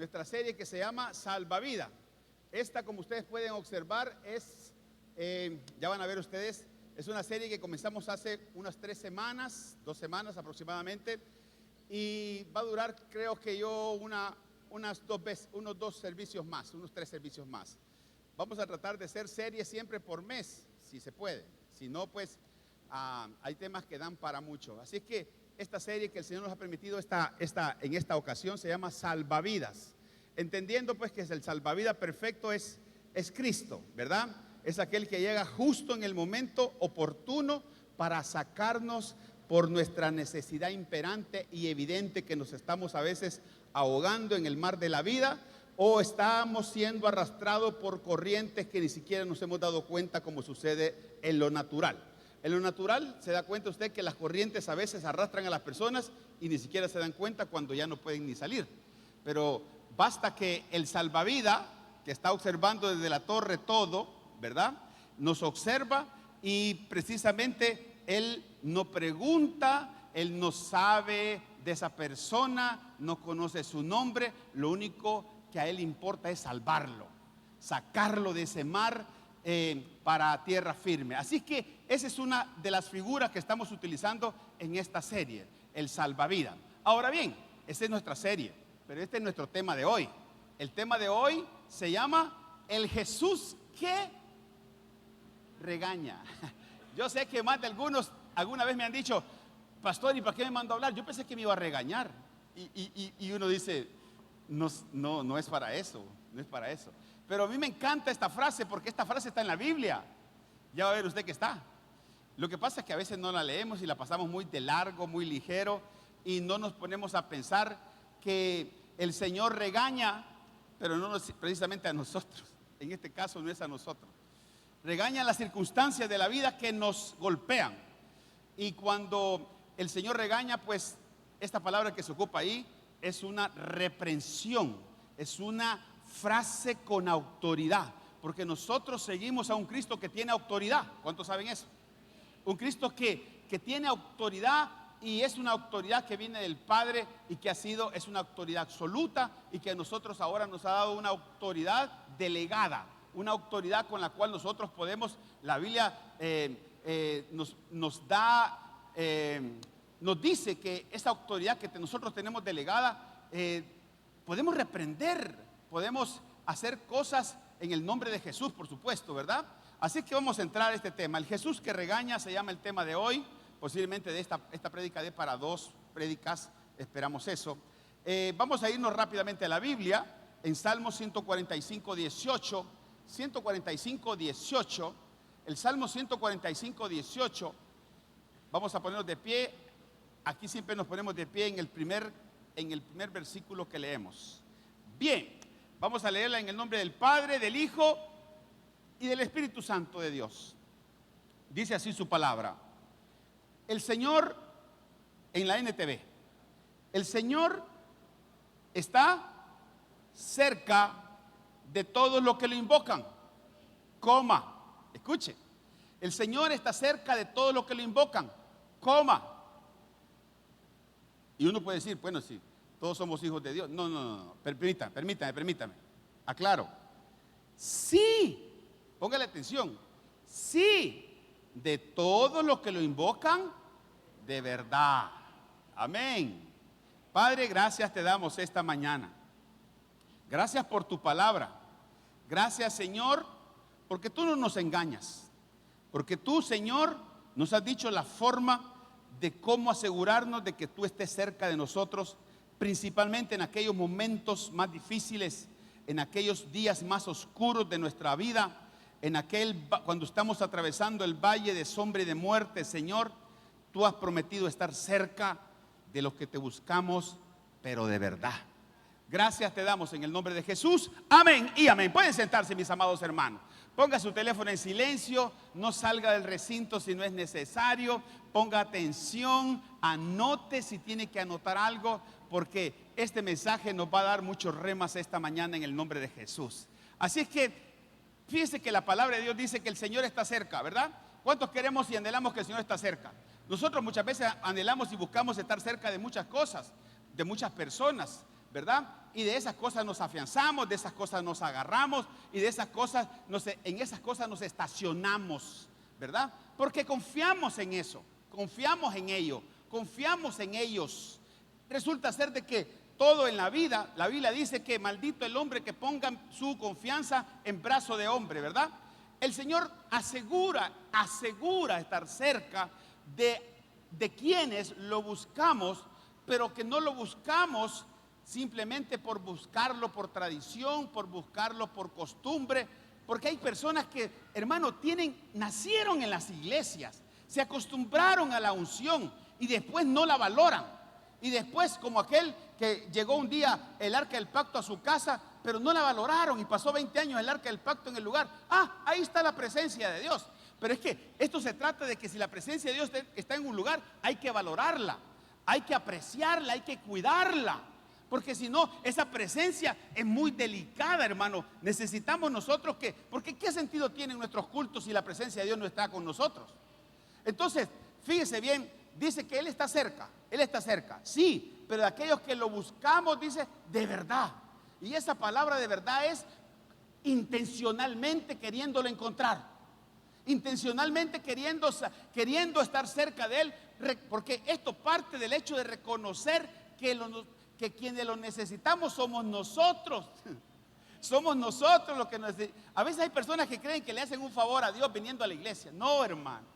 nuestra serie que se llama Salvavidas. Esta, como ustedes pueden observar, ya van a ver ustedes, es una serie que comenzamos hace unas 2 semanas aproximadamente, y va a durar, creo que unos 3 servicios más. Vamos a tratar de hacer series siempre por mes, si se puede. Si no, pues hay temas que dan para mucho. Así que esta serie que el Señor nos ha permitido en esta ocasión se llama Salvavidas. Entendiendo pues que el salvavidas perfecto es Cristo, ¿verdad? Es aquel que llega justo en el momento oportuno para sacarnos por nuestra necesidad imperante y evidente que nos estamos a veces ahogando en el mar de la vida, o estamos siendo arrastrados por corrientes que ni siquiera nos hemos dado cuenta, como sucede en lo natural. En lo natural se da cuenta usted que las corrientes a veces arrastran a las personas y ni siquiera se dan cuenta cuando ya no pueden ni salir. Pero basta que el salvavidas, que está observando desde la torre todo, ¿verdad?, nos observa, y precisamente Él no pregunta, Él no sabe de esa persona, no conoce su nombre. Lo único que a Él importa es salvarlo, sacarlo de ese mar para tierra firme. Así que esa es una de las figuras que estamos utilizando en esta serie, el salvavidas. Ahora bien, esta es nuestra serie, pero este es nuestro tema de hoy. El tema de hoy se llama el Jesús que regaña. Yo sé que más de algunos alguna vez me han dicho: pastor, ¿y para qué me mandó a hablar? Yo pensé que me iba a regañar. Y uno dice: no es para eso, no es para eso. Pero a mí me encanta esta frase, porque esta frase está en la Biblia. Ya va a ver usted que está. Lo que pasa es que a veces no la leemos y la pasamos muy de largo, muy ligero, y no nos ponemos a pensar que el Señor regaña, pero no precisamente a nosotros. En este caso no es a nosotros. Regaña las circunstancias de la vida que nos golpean. Y cuando el Señor regaña, pues esta palabra que se ocupa ahí es una reprensión, es una frase con autoridad, porque nosotros seguimos a un Cristo que tiene autoridad. ¿Cuántos saben eso? Un Cristo que tiene autoridad, y es una autoridad que viene del Padre y que es una autoridad absoluta, y que a nosotros ahora nos ha dado una autoridad delegada, una autoridad con la cual nosotros podemos, la Biblia nos dice que esa autoridad que nosotros tenemos delegada, podemos reprender, podemos hacer cosas en el nombre de Jesús, por supuesto, ¿verdad? Así que vamos a entrar a este tema. El Jesús que regaña se llama el tema de hoy. Posiblemente de esta prédica dé para 2 prédicas, esperamos eso. Vamos a irnos rápidamente a la Biblia, en Salmo 145, 18. 145, 18. El Salmo 145, 18. Vamos a ponernos de pie. Aquí siempre nos ponemos de pie en el primer versículo que leemos. Bien, vamos a leerla en el nombre del Padre, del Hijo y del Espíritu Santo de Dios. Dice así su palabra. El Señor, en la NTV, el Señor está cerca de todos los que lo invocan, escuche, el Señor está cerca de todos los que lo invocan, y uno puede decir: bueno, sí, todos somos hijos de Dios. No, permítame, aclaro. Sí, póngale atención, sí, de todos los que lo invocan de verdad. Amén. Padre, gracias te damos esta mañana. Gracias por tu palabra. Gracias, Señor, porque tú no nos engañas. Porque tú, Señor, nos has dicho la forma de cómo asegurarnos de que tú estés cerca de nosotros, principalmente en aquellos momentos más difíciles, en aquellos días más oscuros de nuestra vida, cuando estamos atravesando el valle de sombra y de muerte. Señor, tú has prometido estar cerca de los que te buscamos, pero de verdad. Gracias te damos en el nombre de Jesús. Amén y amén. Pueden sentarse, mis amados hermanos. Ponga su teléfono en silencio, no salga del recinto si no es necesario. Ponga atención, anote si tiene que anotar algo, porque este mensaje nos va a dar muchos remas esta mañana en el nombre de Jesús. Así es que fíjese que la palabra de Dios dice que el Señor está cerca, ¿verdad? ¿Cuántos queremos y anhelamos que el Señor está cerca? Nosotros muchas veces anhelamos y buscamos estar cerca de muchas cosas, de muchas personas, ¿verdad? Y de esas cosas nos afianzamos, de esas cosas nos agarramos y de esas cosas, en esas cosas nos estacionamos, ¿verdad? Porque confiamos en eso, confiamos en ello, confiamos en ellos. Resulta ser de que todo en la vida, la Biblia dice que maldito el hombre que ponga su confianza en brazo de hombre, ¿verdad? El Señor asegura estar cerca de quienes lo buscamos, pero que no lo buscamos simplemente por buscarlo por tradición, por buscarlo por costumbre, porque hay personas que, hermano, nacieron en las iglesias, se acostumbraron a la unción y después no la valoran. Y después, como aquel que llegó un día el arca del pacto a su casa, pero no la valoraron y pasó 20 años el arca del pacto en el lugar. Ahí está la presencia de Dios. Pero es que esto se trata de que si la presencia de Dios está en un lugar, hay que valorarla, hay que apreciarla, hay que cuidarla. Porque si no, esa presencia es muy delicada, hermano. Necesitamos nosotros porque ¿qué sentido tienen nuestros cultos si la presencia de Dios no está con nosotros? Entonces, fíjese bien, dice que Él está cerca, sí, pero de aquellos que lo buscamos, dice, de verdad. Y esa palabra de verdad es intencionalmente queriéndolo encontrar, intencionalmente queriendo estar cerca de Él, porque esto parte del hecho de reconocer que quienes lo necesitamos somos nosotros. Somos nosotros los que necesitamos. A veces hay personas que creen que le hacen un favor a Dios viniendo a la iglesia. No, hermano.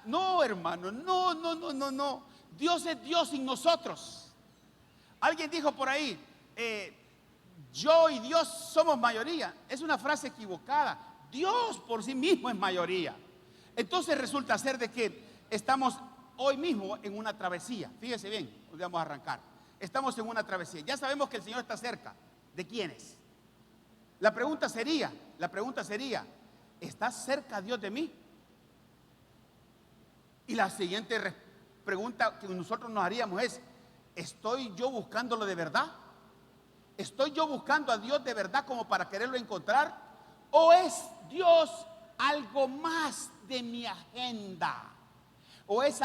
No, hermano. No. Dios es Dios sin nosotros. Alguien dijo por ahí, yo y Dios somos mayoría. Es una frase equivocada. Dios por sí mismo es mayoría. Entonces resulta ser de que estamos hoy mismo en una travesía. Fíjese bien, vamos a arrancar. Estamos en una travesía. Ya sabemos que el Señor está cerca. ¿De quiénes? La pregunta sería, ¿está cerca Dios de mí? Y la siguiente pregunta que nosotros nos haríamos es, ¿estoy yo buscándolo de verdad? ¿Estoy yo buscando a Dios de verdad como para quererlo encontrar? ¿O es Dios algo más de mi agenda? ¿O es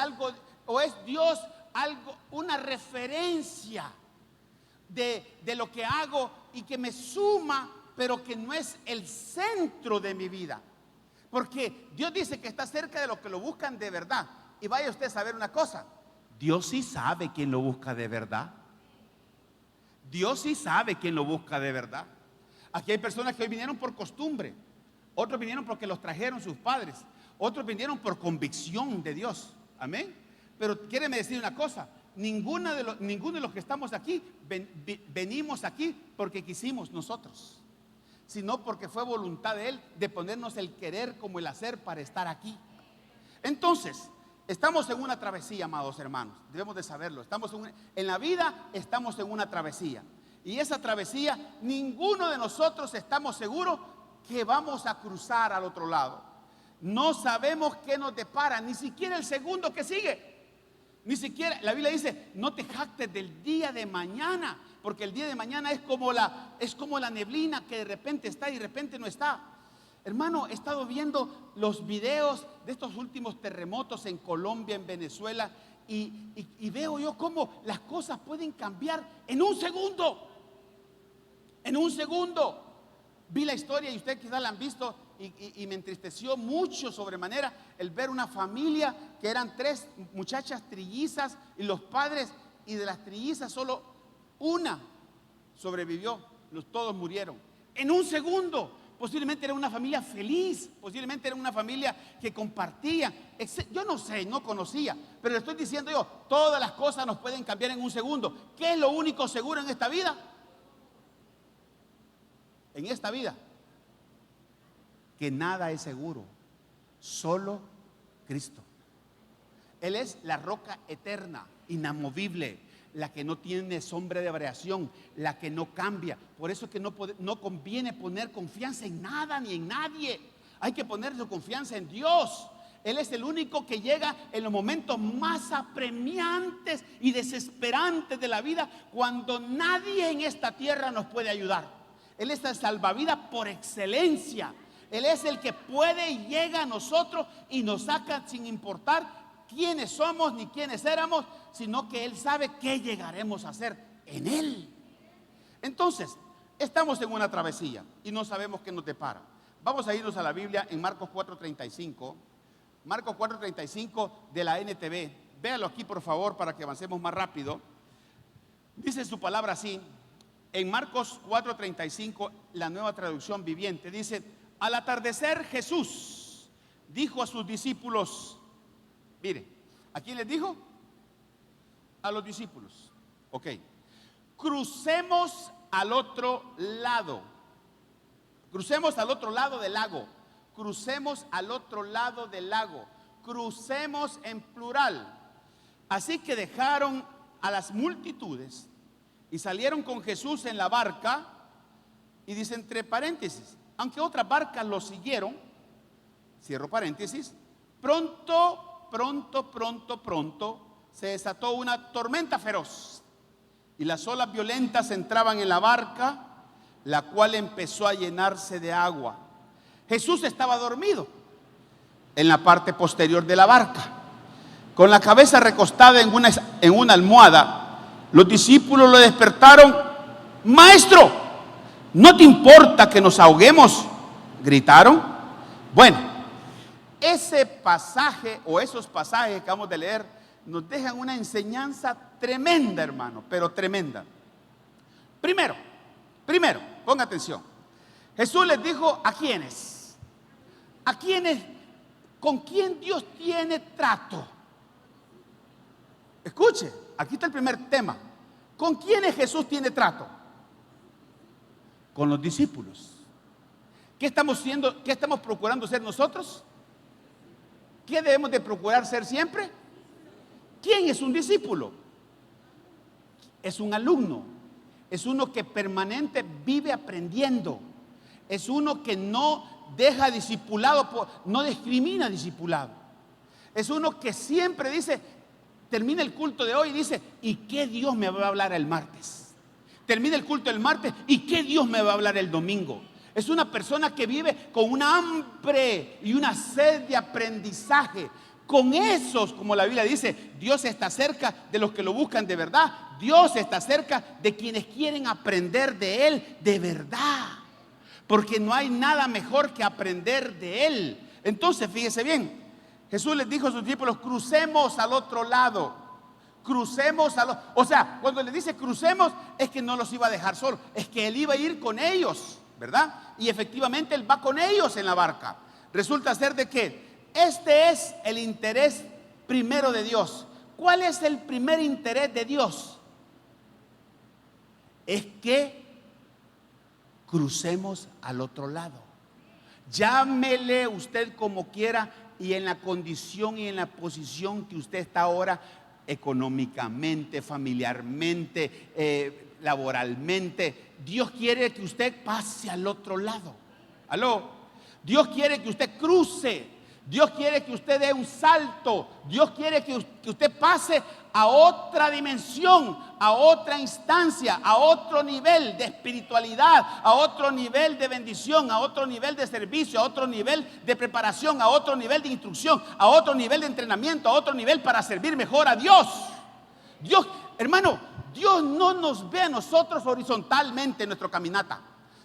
Dios una referencia de lo que hago y que me suma, pero que no es el centro de mi vida? Porque Dios dice que está cerca de los que lo buscan de verdad. Y vaya usted a saber una cosa, Dios sí sabe quién lo busca de verdad. Dios sí sabe quién lo busca de verdad. Aquí hay personas que hoy vinieron por costumbre, otros vinieron porque los trajeron sus padres, otros vinieron por convicción de Dios. Amén. Pero quiéreme decir una cosa, ninguno de los que estamos aquí venimos aquí porque quisimos nosotros, sino porque fue voluntad de Él de ponernos el querer como el hacer para estar aquí. Entonces, estamos en una travesía, amados hermanos, debemos de saberlo. En la vida estamos en una travesía. Y esa travesía, ninguno de nosotros estamos seguros que vamos a cruzar al otro lado. No sabemos qué nos depara, ni siquiera el segundo que sigue. Ni siquiera, la Biblia dice, no te jactes del día de mañana, porque el día de mañana es como la neblina que de repente está y de repente no está. Hermano, he estado viendo los videos de estos últimos terremotos en Colombia, en Venezuela, y veo yo cómo las cosas pueden cambiar en un segundo. En un segundo. Vi la historia y ustedes quizás la han visto y me entristeció mucho sobremanera el ver una familia que eran 3 muchachas trillizas y los padres, y de las trillizas solo una sobrevivió, todos murieron. En un segundo. Posiblemente era una familia feliz, posiblemente era una familia que compartía. Yo no sé, no conocía, pero le estoy diciendo yo, todas las cosas nos pueden cambiar en un segundo. ¿Qué es lo único seguro en esta vida? En esta vida, que nada es seguro, solo Cristo. Él es la roca eterna, inamovible, la que no tiene sombra de variación, la que no cambia. Por eso es que no conviene poner confianza en nada ni en nadie. Hay que poner su confianza en Dios. Él es el único que llega en los momentos más apremiantes y desesperantes de la vida, cuando nadie en esta tierra nos puede ayudar. Él es el salvavidas por excelencia. Él es el que puede y llega a nosotros y nos saca sin importar quiénes somos ni quiénes éramos, sino que Él sabe qué llegaremos a hacer en Él. Entonces, estamos en una travesía y no sabemos qué nos depara. Vamos a irnos a la Biblia en Marcos 4:35. Marcos 4:35 de la NTV. Véalo aquí, por favor, para que avancemos más rápido. Dice su palabra así. En Marcos 4:35, la Nueva Traducción Viviente, dice: al atardecer Jesús dijo a sus discípulos, mire, ¿a quién les dijo? A los discípulos. Ok. Crucemos al otro lado. Crucemos al otro lado del lago. Crucemos al otro lado del lago. Crucemos en plural. Así que dejaron a las multitudes y salieron con Jesús en la barca. Y dice entre paréntesis, aunque otras barcas lo siguieron, cierro paréntesis, pronto se desató una tormenta feroz y las olas violentas entraban en la barca, la cual empezó a llenarse de agua. Jesús estaba dormido en la parte posterior de la barca, con la cabeza recostada en una almohada. Los discípulos lo despertaron. Maestro, ¿no te importa que nos ahoguemos?, gritaron. Bueno, ese pasaje o esos pasajes que acabamos de leer nos dejan una enseñanza tremenda, hermano, pero tremenda. Primero, ponga atención. Jesús les dijo a quiénes, con quién Dios tiene trato. Escuche, aquí está el primer tema. ¿Con quiénes Jesús tiene trato? Con los discípulos. ¿Qué estamos procurando ser nosotros? ¿Qué debemos de procurar ser siempre? ¿Quién es un discípulo? Es un alumno. Es uno que permanente vive aprendiendo. Es uno que no deja discipulado, no discrimina discipulado. Es uno que siempre dice, termina el culto de hoy y dice, ¿y qué Dios me va a hablar el martes? Termina el culto el martes, ¿y qué Dios me va a hablar el domingo? Es una persona que vive con una hambre y una sed de aprendizaje. Con esos, como la Biblia dice, Dios está cerca de los que lo buscan de verdad. Dios está cerca de quienes quieren aprender de Él de verdad. Porque no hay nada mejor que aprender de Él. Entonces, fíjese bien, Jesús les dijo a sus discípulos, crucemos al otro lado. O sea, cuando les dice crucemos, es que no los iba a dejar solos, es que Él iba a ir con ellos, ¿verdad? Y efectivamente Él va con ellos en la barca. Resulta ser de que este es el interés primero de Dios. ¿Cuál es el primer interés de Dios? Es que crucemos al otro lado. Llámele usted como quiera y en la condición y en la posición que usted está ahora, económicamente, familiarmente, laboralmente. Dios quiere que usted pase al otro lado. ¿Aló? Dios quiere que usted cruce. Dios quiere que usted dé un salto. Dios quiere que usted pase a otra dimensión, a otra instancia, a otro nivel de espiritualidad, a otro nivel de bendición, a otro nivel de servicio, a otro nivel de preparación, a otro nivel de instrucción, a otro nivel de entrenamiento, a otro nivel para servir mejor a Dios. Dios, hermano, Dios no nos ve a nosotros horizontalmente en nuestra caminata.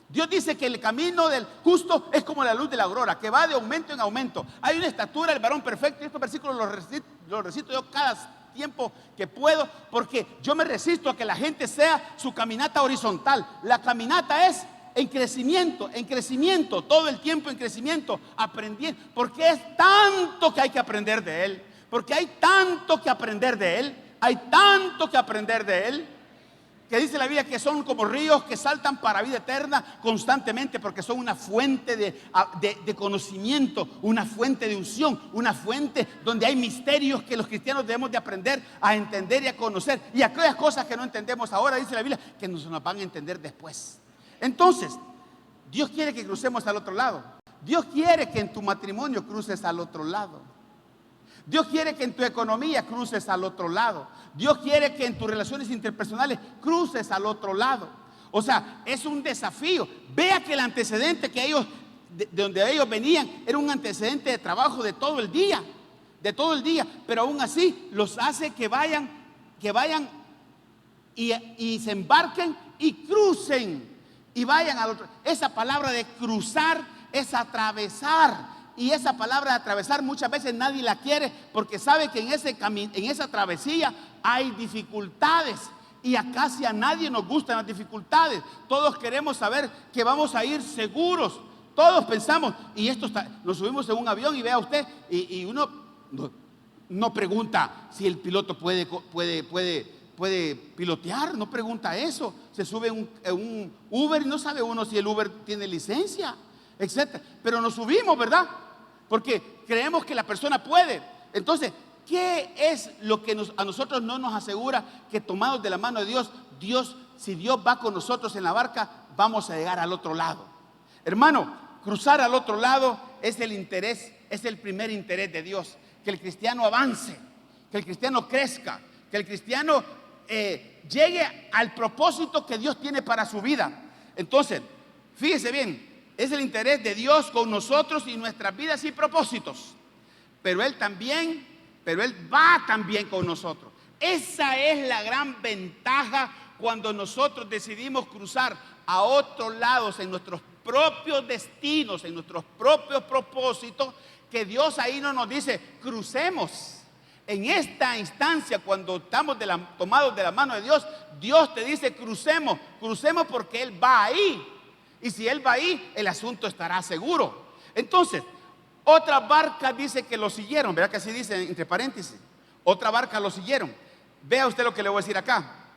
Dios dice que el camino del justo es como la luz de la aurora, que va de aumento en aumento. Hay una estatura del varón perfecto, y estos versículos los recito yo cada tiempo que puedo, porque yo me resisto a que la gente sea su caminata horizontal. La caminata es en crecimiento, todo el tiempo en crecimiento, aprendiendo, porque es tanto que hay que aprender de Él, porque hay tanto que aprender de Él, que dice la Biblia que son como ríos que saltan para vida eterna constantemente, porque son una fuente de conocimiento, una fuente de unción, una fuente donde hay misterios que los cristianos debemos de aprender a entender y a conocer, y aquellas cosas que no entendemos ahora, dice la Biblia, que nos van a entender después. Entonces, Dios quiere que crucemos al otro lado. Dios quiere que en tu matrimonio cruces al otro lado. Dios quiere que en tu economía cruces al otro lado. Dios quiere que en tus relaciones interpersonales cruces al otro lado. O sea, es un desafío. Vea que el antecedente que ellos, de donde ellos venían, era un antecedente de trabajo de todo el día. Pero aún así los hace que vayan y se embarquen y crucen y vayan al otro. Esa palabra de cruzar es atravesar. Y esa palabra de atravesar muchas veces nadie la quiere porque sabe que en esa travesía hay dificultades. Y a casi a nadie nos gustan las dificultades. Todos queremos saber que vamos a ir seguros. Todos pensamos, y nos subimos en un avión y vea usted, y uno no pregunta si el piloto puede pilotear, no pregunta eso. Se sube en un Uber y no sabe uno si el Uber tiene licencia, etc. Pero nos subimos, ¿verdad? Porque creemos que la persona puede. Entonces, ¿qué es lo que a nosotros no nos asegura que tomados de la mano de Dios, si Dios va con nosotros en la barca, vamos a llegar al otro lado? Hermano, cruzar al otro lado es el primer interés de Dios. Que el cristiano avance, que el cristiano crezca, que el cristiano llegue al propósito que Dios tiene para su vida. Entonces, fíjese bien, es el interés de Dios con nosotros y nuestras vidas y propósitos. Pero Él va también con nosotros. Esa es la gran ventaja cuando nosotros decidimos cruzar a otros lados en nuestros propios destinos, en nuestros propios propósitos, que Dios ahí no nos dice, crucemos. En esta instancia, cuando estamos tomados de la mano de Dios, Dios te dice, crucemos porque Él va ahí. Y si Él va ahí, el asunto estará seguro. Entonces, otra barca dice que lo siguieron. ¿Verdad que así dice entre paréntesis? Otra barca lo siguieron. Vea usted lo que le voy a decir acá.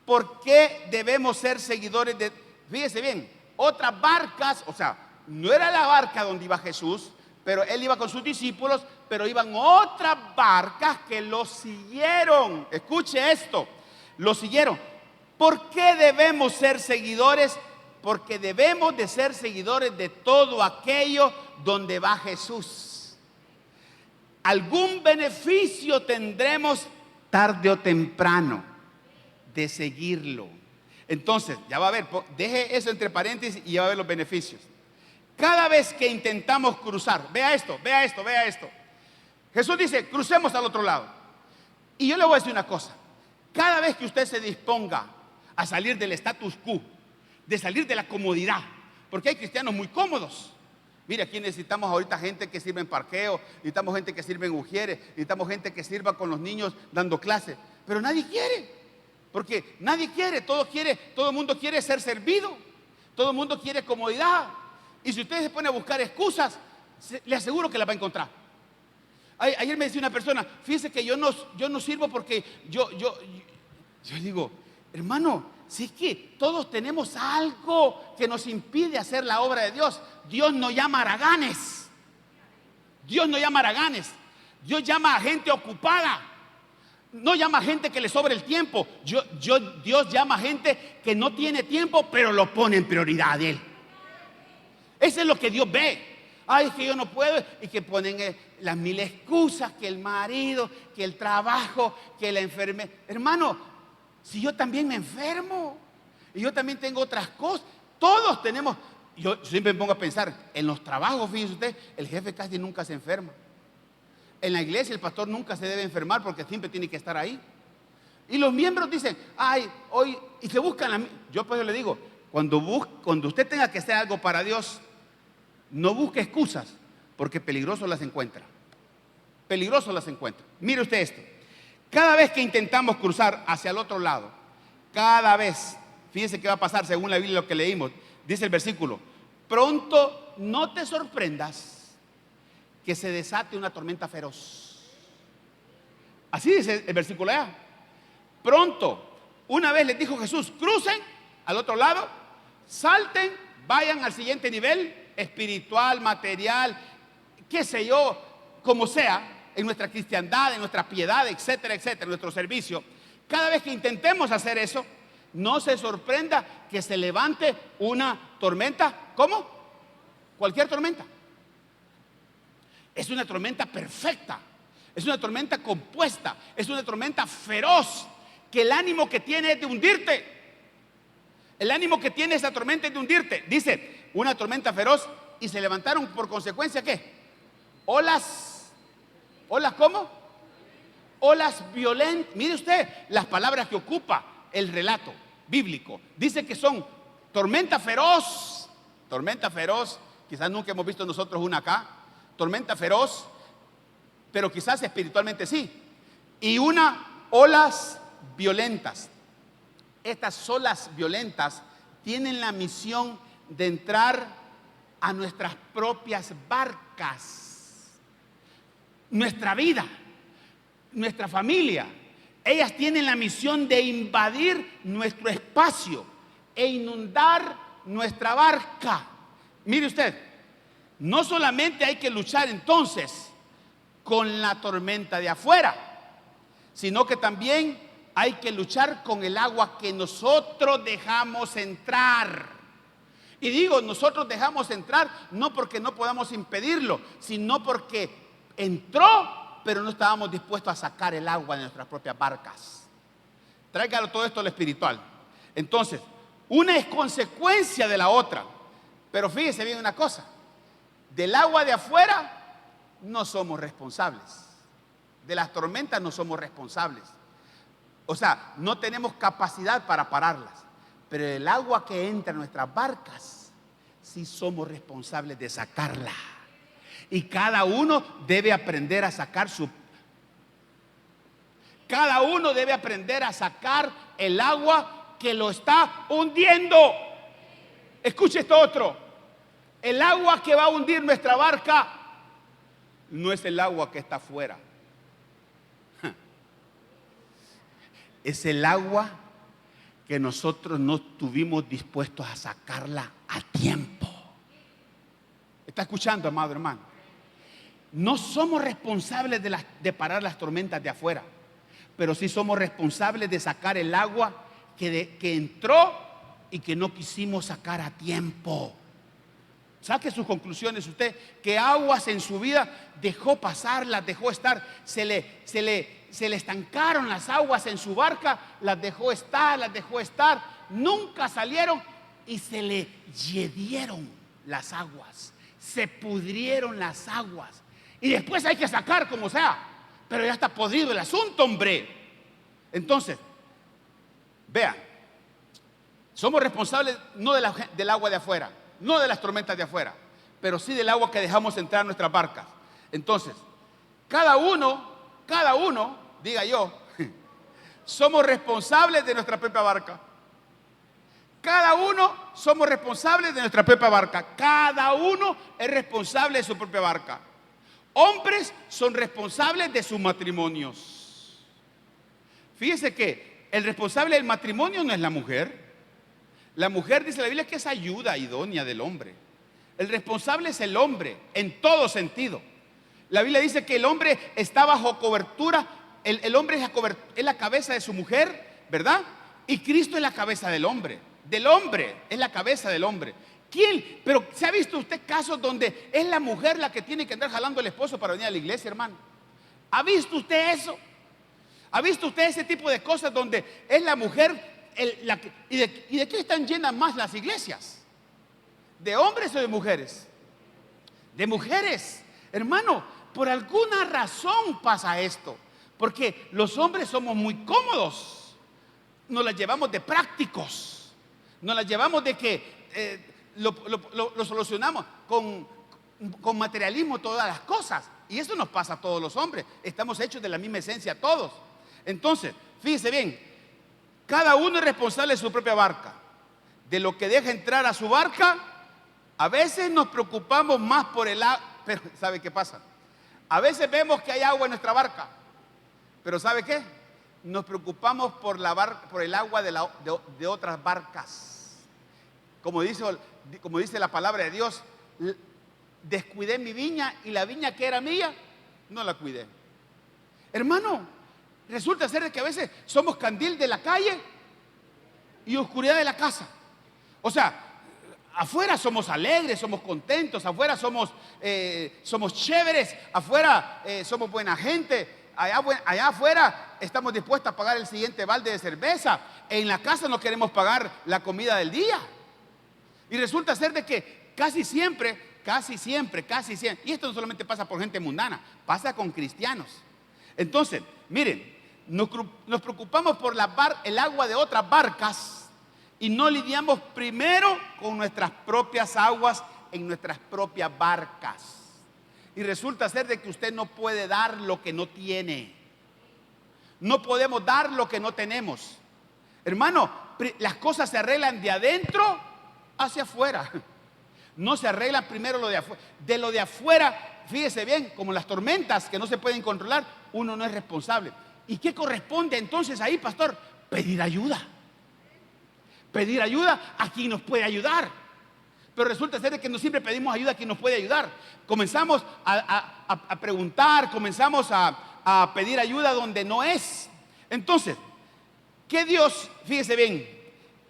¿Por qué debemos ser seguidores de? Fíjese bien, otras barcas, o sea, no era la barca donde iba Jesús, pero Él iba con sus discípulos, pero iban otras barcas que lo siguieron. Escuche esto, lo siguieron. ¿Por qué debemos ser seguidores? Porque debemos de ser seguidores de todo aquello donde va Jesús. Algún beneficio tendremos tarde o temprano de seguirlo. Entonces, ya va a ver, deje eso entre paréntesis y ya va a ver los beneficios. Cada vez que intentamos cruzar, vea esto. Jesús dice, crucemos al otro lado. Y yo le voy a decir una cosa. Cada vez que usted se disponga a salir del status quo, de salir de la comodidad, porque hay cristianos muy cómodos. Mire, aquí necesitamos ahorita gente que sirva en parqueo, necesitamos gente que sirva en ujieres, necesitamos gente que sirva con los niños dando clases, pero nadie quiere, porque nadie quiere, todo el mundo quiere ser servido, todo el mundo quiere comodidad. Y si usted se pone a buscar excusas, le aseguro que las va a encontrar. Ayer me decía una persona, fíjese que yo no sirvo porque yo digo, hermano, si es que todos tenemos algo que nos impide hacer la obra de Dios. Dios no llama a haraganes. Dios llama a gente ocupada. No llama a gente que le sobre el tiempo. Dios llama a gente que no tiene tiempo, pero lo pone en prioridad a Él. Eso es lo que Dios ve. Ay, es que yo no puedo. Y que ponen las mil excusas, que el marido, que el trabajo, que la enfermedad. Hermano, si yo también me enfermo y yo también tengo otras cosas, todos tenemos. Yo siempre me pongo a pensar, en los trabajos, fíjese usted, el jefe casi nunca se enferma. En la iglesia el pastor nunca se debe enfermar porque siempre tiene que estar ahí. Y los miembros dicen, ay, hoy, y se buscan. Yo pues le digo, cuando usted tenga que hacer algo para Dios, no busque excusas, porque peligroso las encuentra. Mire usted esto. Cada vez que intentamos cruzar hacia el otro lado, cada vez, fíjense qué va a pasar según la Biblia, lo que leímos. Dice el versículo, pronto no te sorprendas que se desate una tormenta feroz. Así dice el versículo A. Pronto, una vez les dijo Jesús, crucen al otro lado, salten, vayan al siguiente nivel, espiritual, material, qué sé yo, como sea, en nuestra cristiandad, en nuestra piedad, etcétera, etcétera, en nuestro servicio. Cada vez que intentemos hacer eso, no se sorprenda que se levante una tormenta. ¿Cómo? Cualquier tormenta. Es una tormenta perfecta, es una tormenta compuesta, es una tormenta feroz, que el ánimo que tiene es de hundirte. El ánimo que tiene esa tormenta es de hundirte. Dice, una tormenta feroz, y se levantaron por consecuencia, ¿qué? Olas. ¿Olas cómo? Olas violentas. Mire usted las palabras que ocupa el relato. bíblico. Dice que son tormenta feroz, quizás nunca hemos visto nosotros una acá, tormenta feroz, pero quizás espiritualmente sí. Y olas violentas. Estas olas violentas tienen la misión de entrar a nuestras propias barcas, nuestra vida, nuestra familia. Ellas tienen la misión de invadir nuestro espacio e inundar nuestra barca. Mire usted, no solamente hay que luchar entonces con la tormenta de afuera, sino que también hay que luchar con el agua que nosotros dejamos entrar. Y digo, nosotros dejamos entrar no porque no podamos impedirlo, sino porque entró, pero no estábamos dispuestos a sacar el agua de nuestras propias barcas. Tráigalo todo esto a lo espiritual. Entonces, una es consecuencia de la otra. Pero fíjese bien una cosa, del agua de afuera no somos responsables. De las tormentas no somos responsables. O sea, no tenemos capacidad para pararlas. Pero el agua que entra en nuestras barcas, sí somos responsables de sacarla. Y cada uno debe aprender a sacar Cada uno debe aprender a sacar el agua que lo está hundiendo. Escuche esto otro. El agua que va a hundir nuestra barca no es el agua que está afuera. Es el agua que nosotros no estuvimos dispuestos a sacarla a tiempo. ¿Está escuchando, amado hermano? No somos responsables de parar las tormentas de afuera, pero sí somos responsables de sacar el agua que entró y que no quisimos sacar a tiempo. Saque sus conclusiones usted. ¿Qué aguas en su vida dejó pasar, las dejó estar? Se le estancaron las aguas en su barca, las dejó estar, nunca salieron y se le hiedieron las aguas, se pudrieron las aguas. Y después hay que sacar como sea, pero ya está podrido el asunto, hombre. Entonces, vean, somos responsables no del agua de afuera, no de las tormentas de afuera, pero sí del agua que dejamos entrar a nuestras barcas. Entonces, cada uno, diga yo, somos responsables de nuestra propia barca. Cada uno somos responsables de nuestra propia barca. Cada uno es responsable de su propia barca. Hombres son responsables de sus matrimonios. Fíjese que el responsable del matrimonio no es la mujer. La mujer, dice la Biblia, que es ayuda idónea del hombre. El responsable es el hombre en todo sentido. La Biblia dice que el hombre está bajo cobertura. El hombre es la cabeza de su mujer, ¿verdad? Y Cristo es la cabeza del hombre. Es la cabeza del hombre. ¿Quién? Pero ¿se ha visto usted casos donde es la mujer la que tiene que andar jalando al esposo para venir a la iglesia, hermano? ¿Ha visto usted eso? ¿Ha visto usted ese tipo de cosas donde es la mujer y de qué están llenas más las iglesias? ¿De hombres o de mujeres? De mujeres. Hermano, por alguna razón pasa esto. Porque los hombres somos muy cómodos. Nos las llevamos de prácticos. Nos las llevamos de que lo solucionamos con materialismo todas las cosas. Y eso nos pasa a todos los hombres. Estamos hechos de la misma esencia todos. Entonces, fíjese bien, cada uno es responsable de su propia barca. De lo que deja entrar a su barca, a veces nos preocupamos más por el agua. Pero ¿sabe qué pasa? A veces vemos que hay agua en nuestra barca, pero ¿sabe qué? Nos preocupamos por el agua de otras barcas. Como dice la palabra de Dios, descuidé mi viña y la viña que era mía, no la cuidé. Hermano, resulta ser de que a veces somos candil de la calle y oscuridad de la casa. O sea, afuera somos alegres, somos contentos, afuera somos chéveres, afuera somos buena gente. Allá afuera estamos dispuestos a pagar el siguiente balde de cerveza. En la casa no queremos pagar la comida del día. Y resulta ser de que casi siempre, y esto no solamente pasa por gente mundana, pasa con cristianos. Entonces, miren, nos preocupamos por el agua de otras barcas, y no lidiamos primero con nuestras propias aguas en nuestras propias barcas. Y resulta ser de que usted no puede dar lo que no tiene. No podemos dar lo que no tenemos. Hermano, las cosas se arreglan de adentro hacia afuera. No se arreglan primero lo de afuera. De lo de afuera, fíjese bien, como las tormentas que no se pueden controlar, uno no es responsable. ¿Y qué corresponde entonces ahí, pastor? Pedir ayuda. Pedir ayuda a quien nos puede ayudar. Pero resulta ser que no siempre pedimos ayuda a quien nos puede ayudar. Comenzamos a preguntar, comenzamos a pedir ayuda donde no es. Entonces, que Dios, fíjese bien,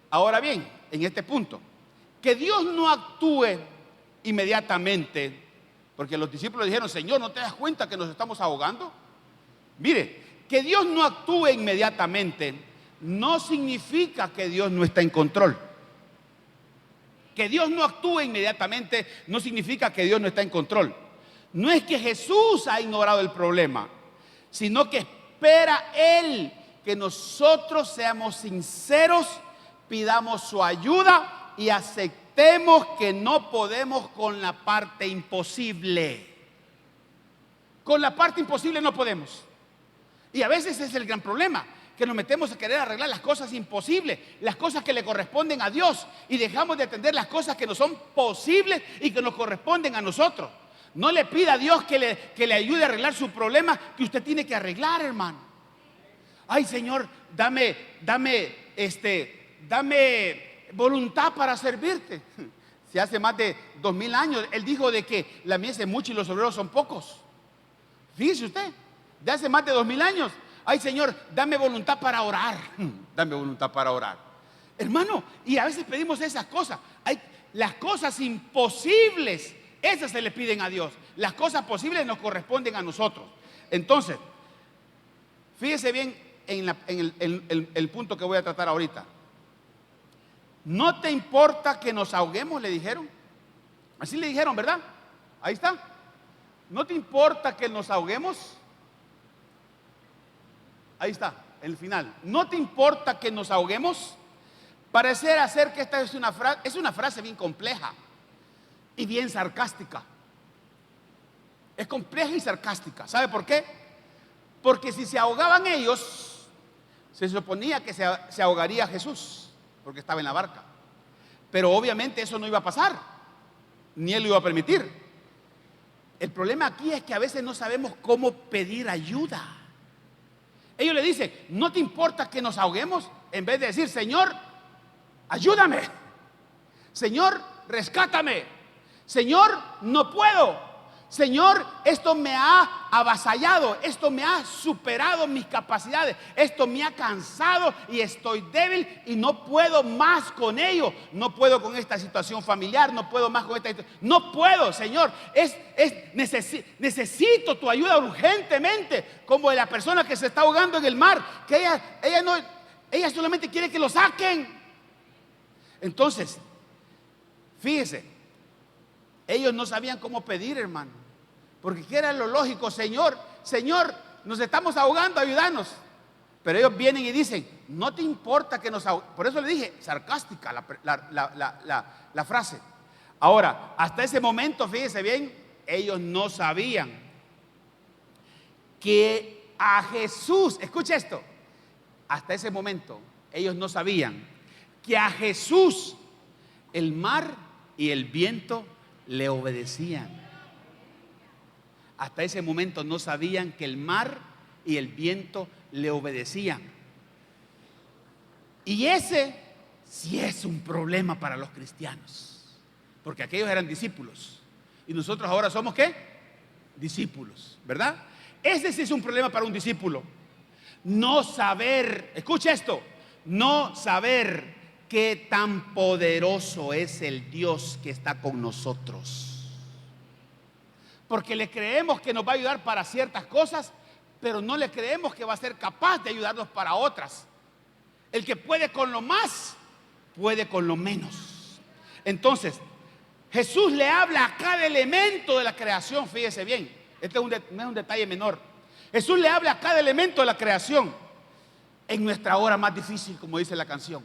ahora bien, en este punto, que Dios no actúe inmediatamente, porque los discípulos dijeron: Señor, ¿no te das cuenta que nos estamos ahogando? Mire, que Dios no actúe inmediatamente no significa que Dios no está en control. Que Dios no actúe inmediatamente no significa que Dios no está en control. No es que Jesús ha ignorado el problema, sino que espera Él que nosotros seamos sinceros, pidamos su ayuda y aceptemos que no podemos con la parte imposible. Con la parte imposible no podemos. Y a veces es el gran problema, que nos metemos a querer arreglar las cosas imposibles, las cosas que le corresponden a Dios, y dejamos de atender las cosas que no son posibles y que nos corresponden a nosotros. No le pida a Dios que le ayude a arreglar su problema que usted tiene que arreglar, hermano. Ay, Señor, dame voluntad para servirte. Si hace más de 2000 años Él dijo de que la mies es mucha y los obreros son pocos. Fíjese usted, de hace más de 2000 años. Ay, Señor, dame voluntad para orar. Dame voluntad para orar. Hermano, y a veces pedimos esas cosas. Las cosas imposibles, esas se le piden a Dios. Las cosas posibles nos corresponden a nosotros. Entonces, fíjese bien en el punto que voy a tratar ahorita. ¿No te importa que nos ahoguemos?, le dijeron. Así le dijeron, ¿verdad? Ahí está. ¿No te importa que nos ahoguemos? Ahí está, el final. ¿No te importa que nos ahoguemos? Pareciera ser que esta es una frase bien compleja y bien sarcástica. Es compleja y sarcástica. ¿Sabe por qué? Porque si se ahogaban ellos, se suponía que se ahogaría Jesús, porque estaba en la barca. Pero obviamente eso no iba a pasar, ni Él lo iba a permitir. El problema aquí es que a veces no sabemos cómo pedir ayuda. Ellos le dicen: ¿no te importa que nos ahoguemos? En vez de decir: Señor, ayúdame. Señor, rescátame. Señor, no puedo. Señor, esto me ha avasallado, esto me ha superado mis capacidades, esto me ha cansado y estoy débil y no puedo más con ello. No puedo con esta situación familiar, no puedo más con esta situación. No puedo, Señor. Necesito tu ayuda urgentemente, como de la persona que se está ahogando en el mar, que ella solamente quiere que lo saquen. Entonces, fíjese, ellos no sabían cómo pedir, hermano. Porque ¿qué era lo lógico? Señor, nos estamos ahogando, ayúdanos. Pero ellos vienen y dicen: ¿no te importa que nos ahoguemos? Por eso le dije, sarcástica la frase. Ahora, hasta ese momento, fíjese bien, ellos no sabían que a Jesús, escuche esto, hasta ese momento, ellos no sabían que a Jesús el mar y el viento le obedecían. Hasta ese momento no sabían que el mar y el viento le obedecían. Y ese sí es un problema para los cristianos, porque aquellos eran discípulos y nosotros ahora somos ¿qué? Discípulos, ¿verdad? Ese sí es un problema para un discípulo. No saber, escucha esto, no saber qué tan poderoso es el Dios que está con nosotros. Porque le creemos que nos va a ayudar para ciertas cosas, pero no le creemos que va a ser capaz de ayudarnos para otras. El que puede con lo más, puede con lo menos. Entonces, Jesús le habla a cada elemento de la creación, fíjese bien, este no es un detalle menor. Jesús le habla a cada elemento de la creación en nuestra hora más difícil, como dice la canción.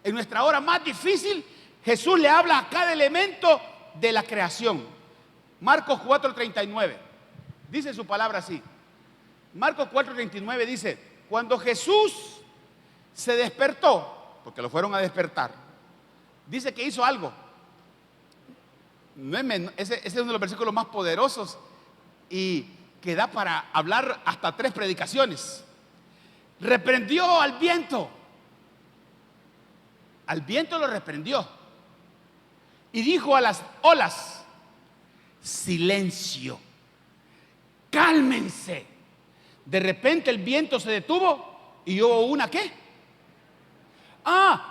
En nuestra hora más difícil, Jesús le habla a cada elemento de la creación. Marcos 4:39. Dice su palabra así. Marcos 4:39 dice: cuando Jesús se despertó, porque lo fueron a despertar, dice que hizo algo. Ese es uno de los versículos más poderosos y que da para hablar hasta 3 predicaciones. Reprendió al viento. Al viento lo reprendió. Y dijo a las olas: silencio, cálmense. De repente el viento se detuvo y hubo una ¿qué?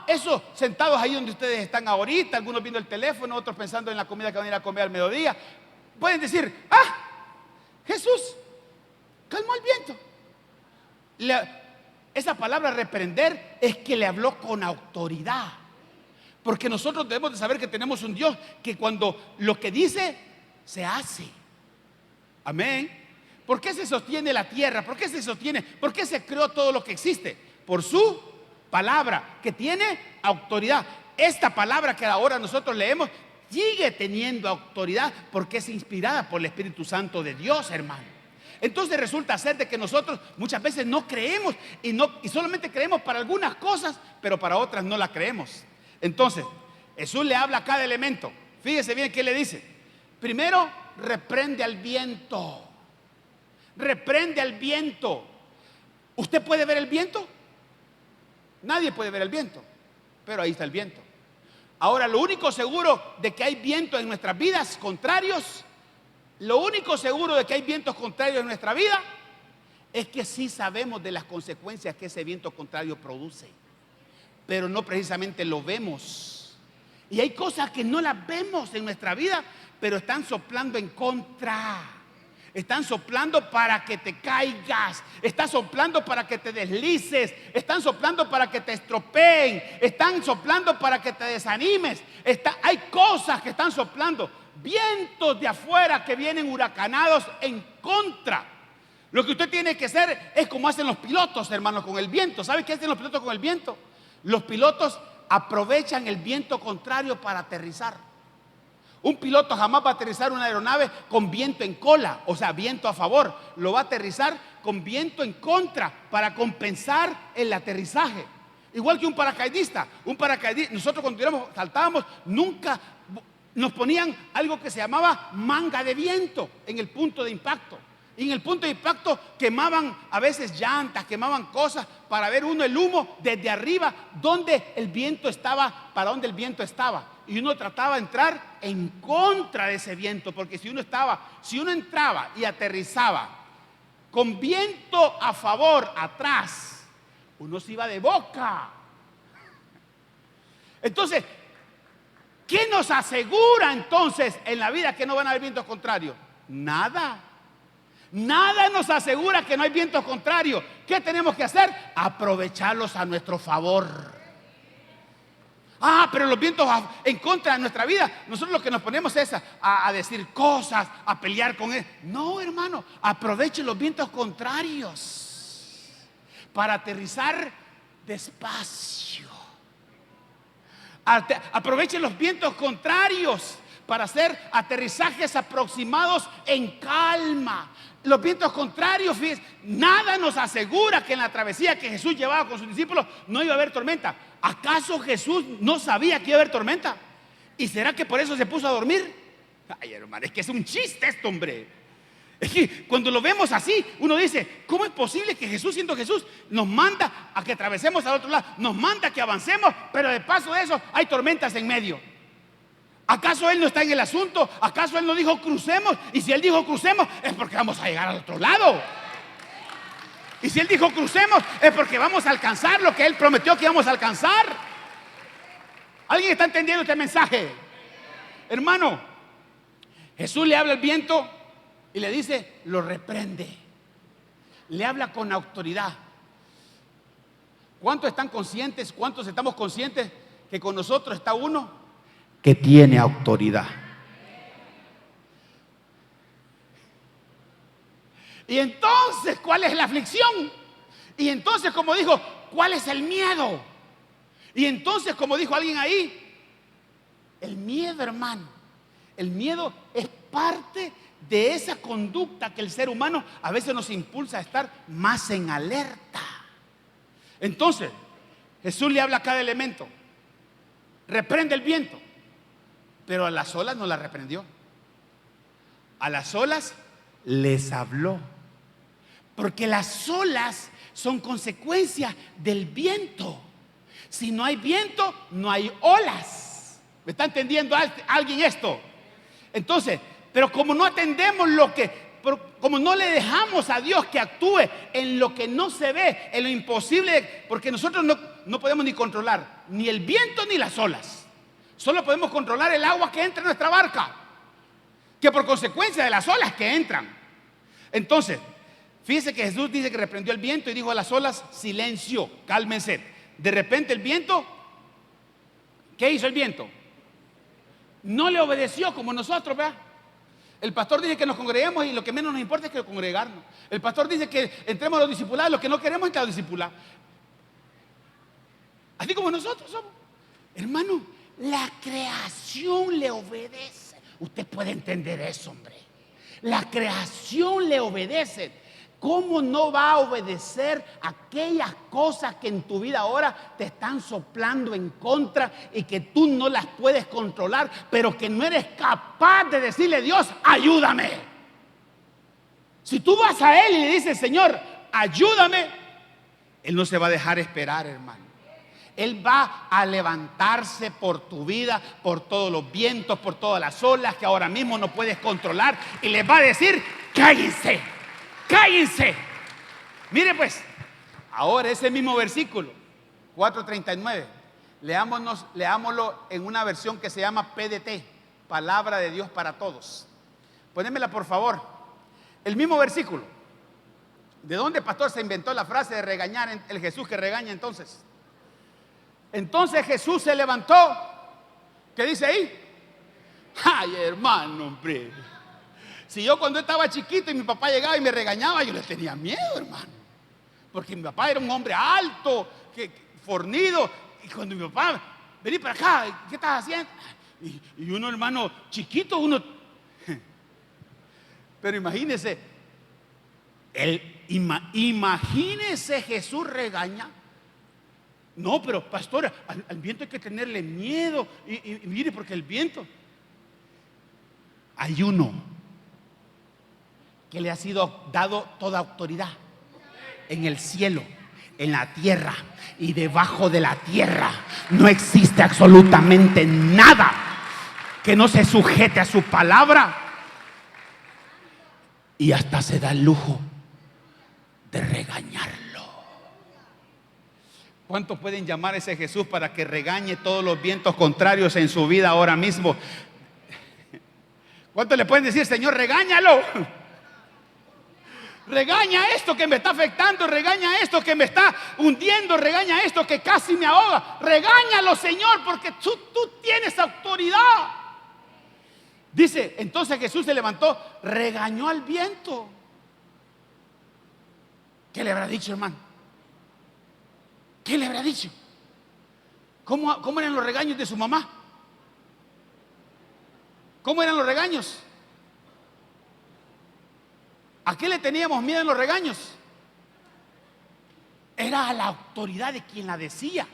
Eso, sentados ahí donde ustedes están ahorita, algunos viendo el teléfono, otros pensando en la comida que van a ir a comer al mediodía, pueden decir: Jesús calmó el viento. Esa palabra reprender es que le habló con autoridad. Porque nosotros debemos de saber que tenemos un Dios que cuando lo que dice, se hace. Amén. ¿Por qué se sostiene la tierra? ¿Por qué se sostiene? ¿Por qué se creó todo lo que existe? Por su palabra, que tiene autoridad. Esta palabra que ahora nosotros leemos sigue teniendo autoridad porque es inspirada por el Espíritu Santo de Dios, hermano. Entonces resulta ser de que nosotros muchas veces no creemos y solamente creemos para algunas cosas, pero para otras no la creemos. Entonces, Jesús le habla a cada elemento. Fíjese bien qué le dice. Primero, reprende al viento. Reprende al viento. ¿Usted puede ver el viento? Nadie puede ver el viento, pero ahí está el viento. Ahora, lo único seguro de que hay vientos en nuestras vidas contrarios, lo único seguro de que hay vientos contrarios en nuestra vida es que sí sabemos de las consecuencias que ese viento contrario produce, pero no precisamente lo vemos. Y hay cosas que no las vemos en nuestra vida, pero están soplando en contra. Están soplando para que te caigas. Están soplando para que te deslices. Están soplando para que te estropeen. Están soplando para que te desanimes. Hay cosas que están soplando. Vientos de afuera que vienen huracanados en contra. Lo que usted tiene que hacer es como hacen los pilotos, hermanos, con el viento. ¿Sabe qué hacen los pilotos con el viento? Los pilotos aprovechan el viento contrario para aterrizar. Un piloto jamás va a aterrizar una aeronave con viento en cola, o sea, viento a favor. Lo va a aterrizar con viento en contra para compensar el aterrizaje. Igual que un paracaidista. Nosotros cuando saltábamos, nunca nos ponían algo que se llamaba manga de viento en el punto de impacto. Y en el punto de impacto quemaban a veces llantas, quemaban cosas para ver uno el humo desde arriba, donde el viento estaba, para donde el viento estaba. Y uno trataba de entrar en contra de ese viento, porque si uno entraba y aterrizaba con viento a favor atrás, uno se iba de boca. Entonces, ¿qué nos asegura entonces en la vida que no van a haber vientos contrarios? Nada. Nada nos asegura que no hay vientos contrarios. ¿Qué tenemos que hacer? Aprovecharlos a nuestro favor. Pero los vientos en contra de nuestra vida, nosotros lo que nos ponemos es a decir cosas, a pelear con él. No, hermano, aproveche los vientos contrarios para aterrizar despacio. Aproveche los vientos contrarios para hacer aterrizajes aproximados en calma. Los vientos contrarios, fíjense, nada nos asegura que en la travesía que Jesús llevaba con sus discípulos no iba a haber tormenta. ¿Acaso Jesús no sabía que iba a haber tormenta? ¿Y será que por eso se puso a dormir? Ay, hermano, es que es un chiste esto, hombre. Es que cuando lo vemos así, uno dice: ¿cómo es posible que Jesús, siendo Jesús, nos manda a que atravesemos al otro lado? Nos manda a que avancemos, pero de paso de eso hay tormentas en medio. ¿Acaso Él no está en el asunto? ¿Acaso Él no dijo crucemos? Y si Él dijo crucemos, es porque vamos a llegar al otro lado. Y si Él dijo crucemos, es porque vamos a alcanzar lo que Él prometió que íbamos a alcanzar. ¿Alguien está entendiendo este mensaje? Hermano, Jesús le habla al viento y le dice, lo reprende. Le habla con autoridad. ¿Cuántos están conscientes? ¿Cuántos estamos conscientes que con nosotros está uno que tiene autoridad? Y entonces, ¿cuál es la aflicción? Y entonces, como dijo, ¿cuál es el miedo? Y entonces, como dijo alguien ahí, el miedo, hermano, el miedo es parte de esa conducta que el ser humano a veces nos impulsa a estar más en alerta. Entonces, Jesús le habla a cada elemento, reprende el viento, pero a las olas no las reprendió. A las olas les habló, porque las olas son consecuencia del viento. Si no hay viento, no hay olas. ¿Me está entendiendo alguien esto? Entonces, pero como no atendemos como no le dejamos a Dios que actúe en lo que no se ve, en lo imposible, porque nosotros no podemos ni controlar ni el viento ni las olas. Solo podemos controlar el agua que entra en nuestra barca, que por consecuencia de las olas que entran. Entonces, fíjese que Jesús dice que reprendió el viento y dijo a las olas: silencio, cálmense. De repente el viento, ¿qué hizo el viento? No le obedeció como nosotros, ¿verdad? El pastor dice que nos congreguemos y lo que menos nos importa es que congregarnos. El pastor dice que entremos a los discipulados, lo que no queremos es entrar a los discipulados. Así como nosotros somos. Hermano, la creación le obedece. Usted puede entender eso, hombre. La creación le obedece. ¿Cómo no va a obedecer aquellas cosas que en tu vida ahora te están soplando en contra y que tú no las puedes controlar, pero que no eres capaz de decirle: Dios, ayúdame? Si tú vas a Él y le dices: Señor, ayúdame, Él no se va a dejar esperar, hermano. Él va a levantarse por tu vida, por todos los vientos, por todas las olas que ahora mismo no puedes controlar, y les va a decir: cállense. Cállense. Mire pues, ahora ese mismo versículo 4:39, leámoslo en una versión que se llama PDT, Palabra de Dios para Todos. Ponémela por favor. El mismo versículo. ¿De dónde, pastor, se inventó la frase de regañar, el Jesús que regaña entonces? Entonces Jesús se levantó. ¿Qué dice ahí? Ay, hermano, hombre. Si yo cuando estaba chiquito y mi papá llegaba y me regañaba, yo le tenía miedo, hermano. Porque mi papá era un hombre alto, fornido. Y cuando mi papá: vení para acá, ¿qué estás haciendo? Y uno, hermano, chiquito, pero imagínese, imagínese Jesús regaña. No, pero pastor, al viento hay que tenerle miedo. Y mire, porque el viento, hay uno que le ha sido dado toda autoridad en el cielo, en la tierra y debajo de la tierra. No existe absolutamente nada que no se sujete a su palabra, y hasta se da el lujo de regañarlo. ¿Cuántos pueden llamar a ese Jesús para que regañe todos los vientos contrarios en su vida ahora mismo? ¿Cuántos le pueden decir: Señor, regáñalo? Regaña esto que me está afectando, regaña esto que me está hundiendo, regaña esto que casi me ahoga. Regáñalo, Señor, porque tú tienes autoridad. Dice, entonces Jesús se levantó, regañó al viento. ¿Qué le habrá dicho, hermano? ¿Qué le habrá dicho? ¿Cómo eran los regaños de su mamá? ¿Cómo eran los regaños? ¿A qué le teníamos miedo en los regaños? Era a la autoridad de quien la decía.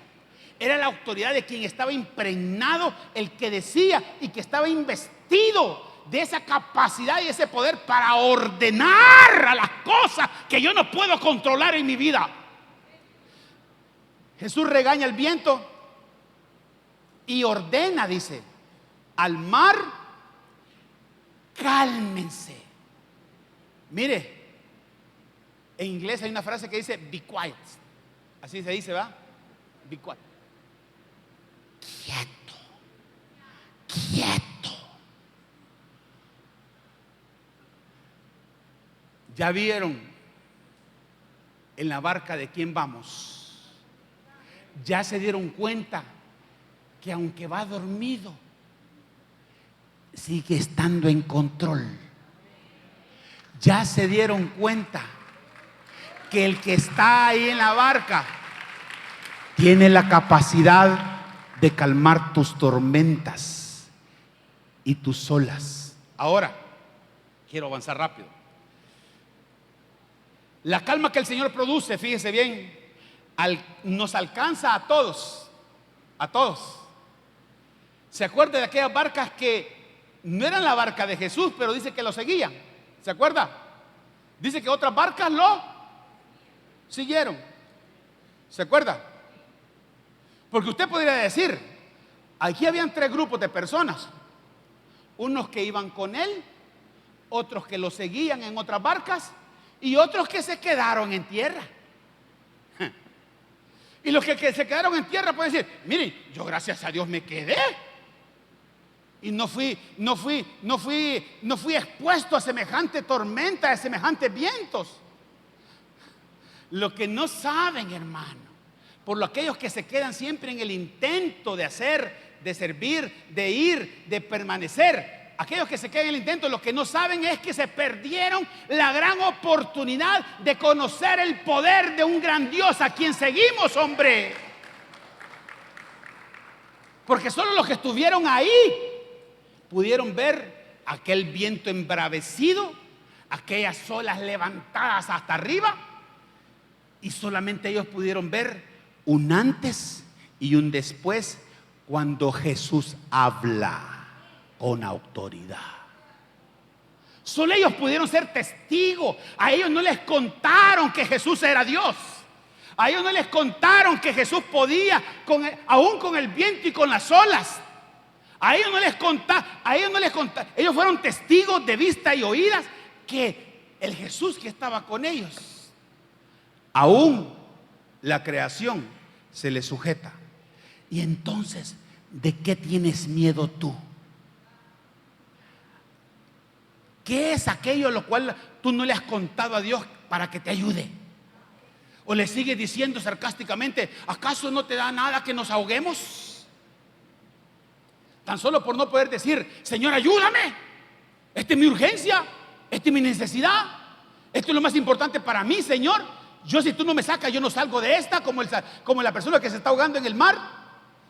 Era la autoridad de quien estaba impregnado, el que decía, y que estaba investido de esa capacidad y ese poder para ordenar a las cosas que yo no puedo controlar en mi vida. Jesús regaña al viento y ordena, dice, al mar: cálmense. Mire, en inglés hay una frase que dice be quiet. Así se dice, ¿va? Be quiet. Quieto. Quieto. ¿Ya vieron en la barca de quién vamos? ¿Ya se dieron cuenta que aunque va dormido, sigue estando en control? ¿Ya se dieron cuenta que el que está ahí en la barca tiene la capacidad de calmar tus tormentas y tus olas. Ahora, quiero avanzar rápido. La calma que el Señor produce, fíjese bien, nos alcanza a todos, a todos. ¿Se acuerda de aquellas barcas que no eran la barca de Jesús, pero dice que lo seguían? ¿Se acuerda? Dice que otras barcas lo siguieron. ¿Se acuerda? Porque usted podría decir, aquí habían 3 grupos de personas. Unos que iban con él, otros que lo seguían en otras barcas y otros que se quedaron en tierra. Y los que se quedaron en tierra pueden decir, miren, yo gracias a Dios me quedé y no fui expuesto a semejante tormenta, a semejantes vientos. Lo que no saben, hermano, por lo aquellos que se quedan siempre en el intento de hacer, de servir, de ir, de permanecer, aquellos que se quedan en el intento, lo que no saben es que se perdieron la gran oportunidad de conocer el poder de un gran Dios a quien seguimos, hombre. Porque solo los que estuvieron ahí pudieron ver aquel viento embravecido, aquellas olas levantadas hasta arriba, y solamente ellos pudieron ver un antes y un después cuando Jesús habla con autoridad. Solo ellos pudieron ser testigos. A ellos no les contaron que Jesús era Dios. A ellos no les contaron que Jesús podía aún con el viento y con las olas. A ellos no les contaron. Ellos fueron testigos de vista y oídas que el Jesús que estaba con ellos, aún la creación se le sujeta. Y entonces, ¿de qué tienes miedo tú? ¿Qué es aquello a lo cual tú no le has contado a Dios para que te ayude? ¿O le sigues diciendo sarcásticamente, ¿acaso no te da nada que nos ahoguemos? Tan solo por no poder decir, Señor, ayúdame. Esta es mi urgencia, esta es mi necesidad, esto es lo más importante para mí, Señor. Yo, si tú no me sacas, yo no salgo de esta, como la persona que se está ahogando en el mar,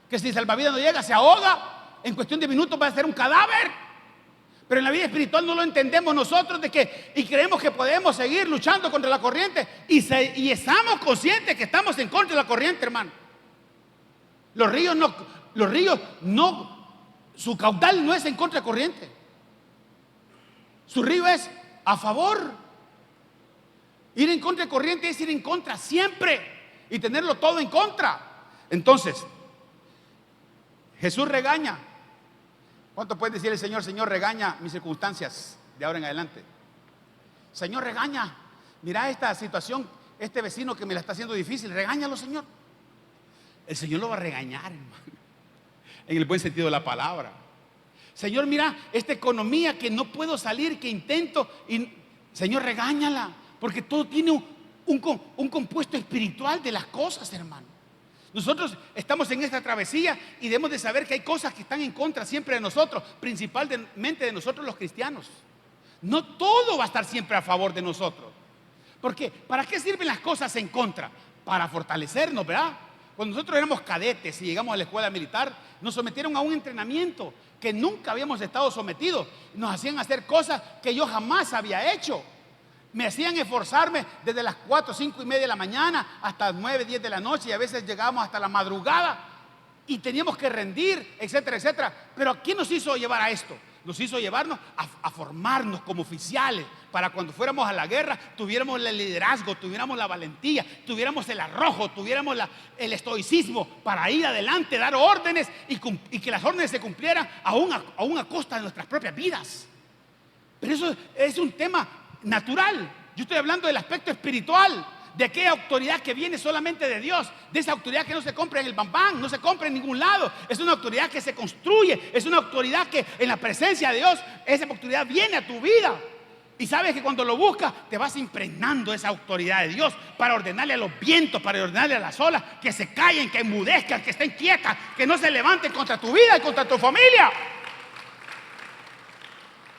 que si el salvavidas no llega, se ahoga, en cuestión de minutos va a ser un cadáver. Pero en la vida espiritual no lo entendemos nosotros y creemos que podemos seguir luchando contra la corriente y estamos conscientes que estamos en contra de la corriente, hermano. Los ríos no, su caudal no es en contra de la corriente. Su río es a favor. Ir en contra de corriente es ir en contra siempre y tenerlo todo en contra. Entonces, Jesús regaña. ¿Cuánto puede decir el Señor? Señor, regaña mis circunstancias de ahora en adelante. Señor, regaña. Mira esta situación, este vecino que me la está haciendo difícil. Regáñalo, Señor. El Señor lo va a regañar, hermano, en el buen sentido de la palabra. Señor, mira esta economía que no puedo salir, que intento. Señor, regáñala, porque todo tiene un compuesto espiritual de las cosas, hermano. Nosotros estamos en esta travesía y debemos de saber que hay cosas que están en contra siempre de nosotros, principalmente de nosotros los cristianos. No todo va a estar siempre a favor de nosotros. Porque ¿para qué sirven las cosas en contra? Para fortalecernos, ¿verdad? Cuando nosotros éramos cadetes y llegamos a la escuela militar, nos sometieron a un entrenamiento que nunca habíamos estado sometidos. Nos hacían hacer cosas que yo jamás había hecho. Me hacían esforzarme desde las 4, 5 y media de la mañana hasta las 9, 10 de la noche, y a veces llegábamos hasta la madrugada y teníamos que rendir, etcétera, etcétera. Pero ¿quién nos hizo llevar a esto? Nos hizo llevarnos a formarnos como oficiales para cuando fuéramos a la guerra tuviéramos el liderazgo, tuviéramos la valentía, tuviéramos el arrojo, tuviéramos el estoicismo para ir adelante, dar órdenes y que las órdenes se cumplieran aún a costa de nuestras propias vidas. Pero eso es un tema natural. Yo estoy hablando del aspecto espiritual, de aquella autoridad que viene solamente de Dios, de esa autoridad que no se compra en el bambán, no se compra en ningún lado. Es una autoridad que se construye, es una autoridad que en la presencia de Dios, esa autoridad viene a tu vida. Y sabes que cuando lo buscas, te vas impregnando esa autoridad de Dios para ordenarle a los vientos, para ordenarle a las olas que se callen, que enmudezcan, que estén quietas, que no se levanten contra tu vida y contra tu familia.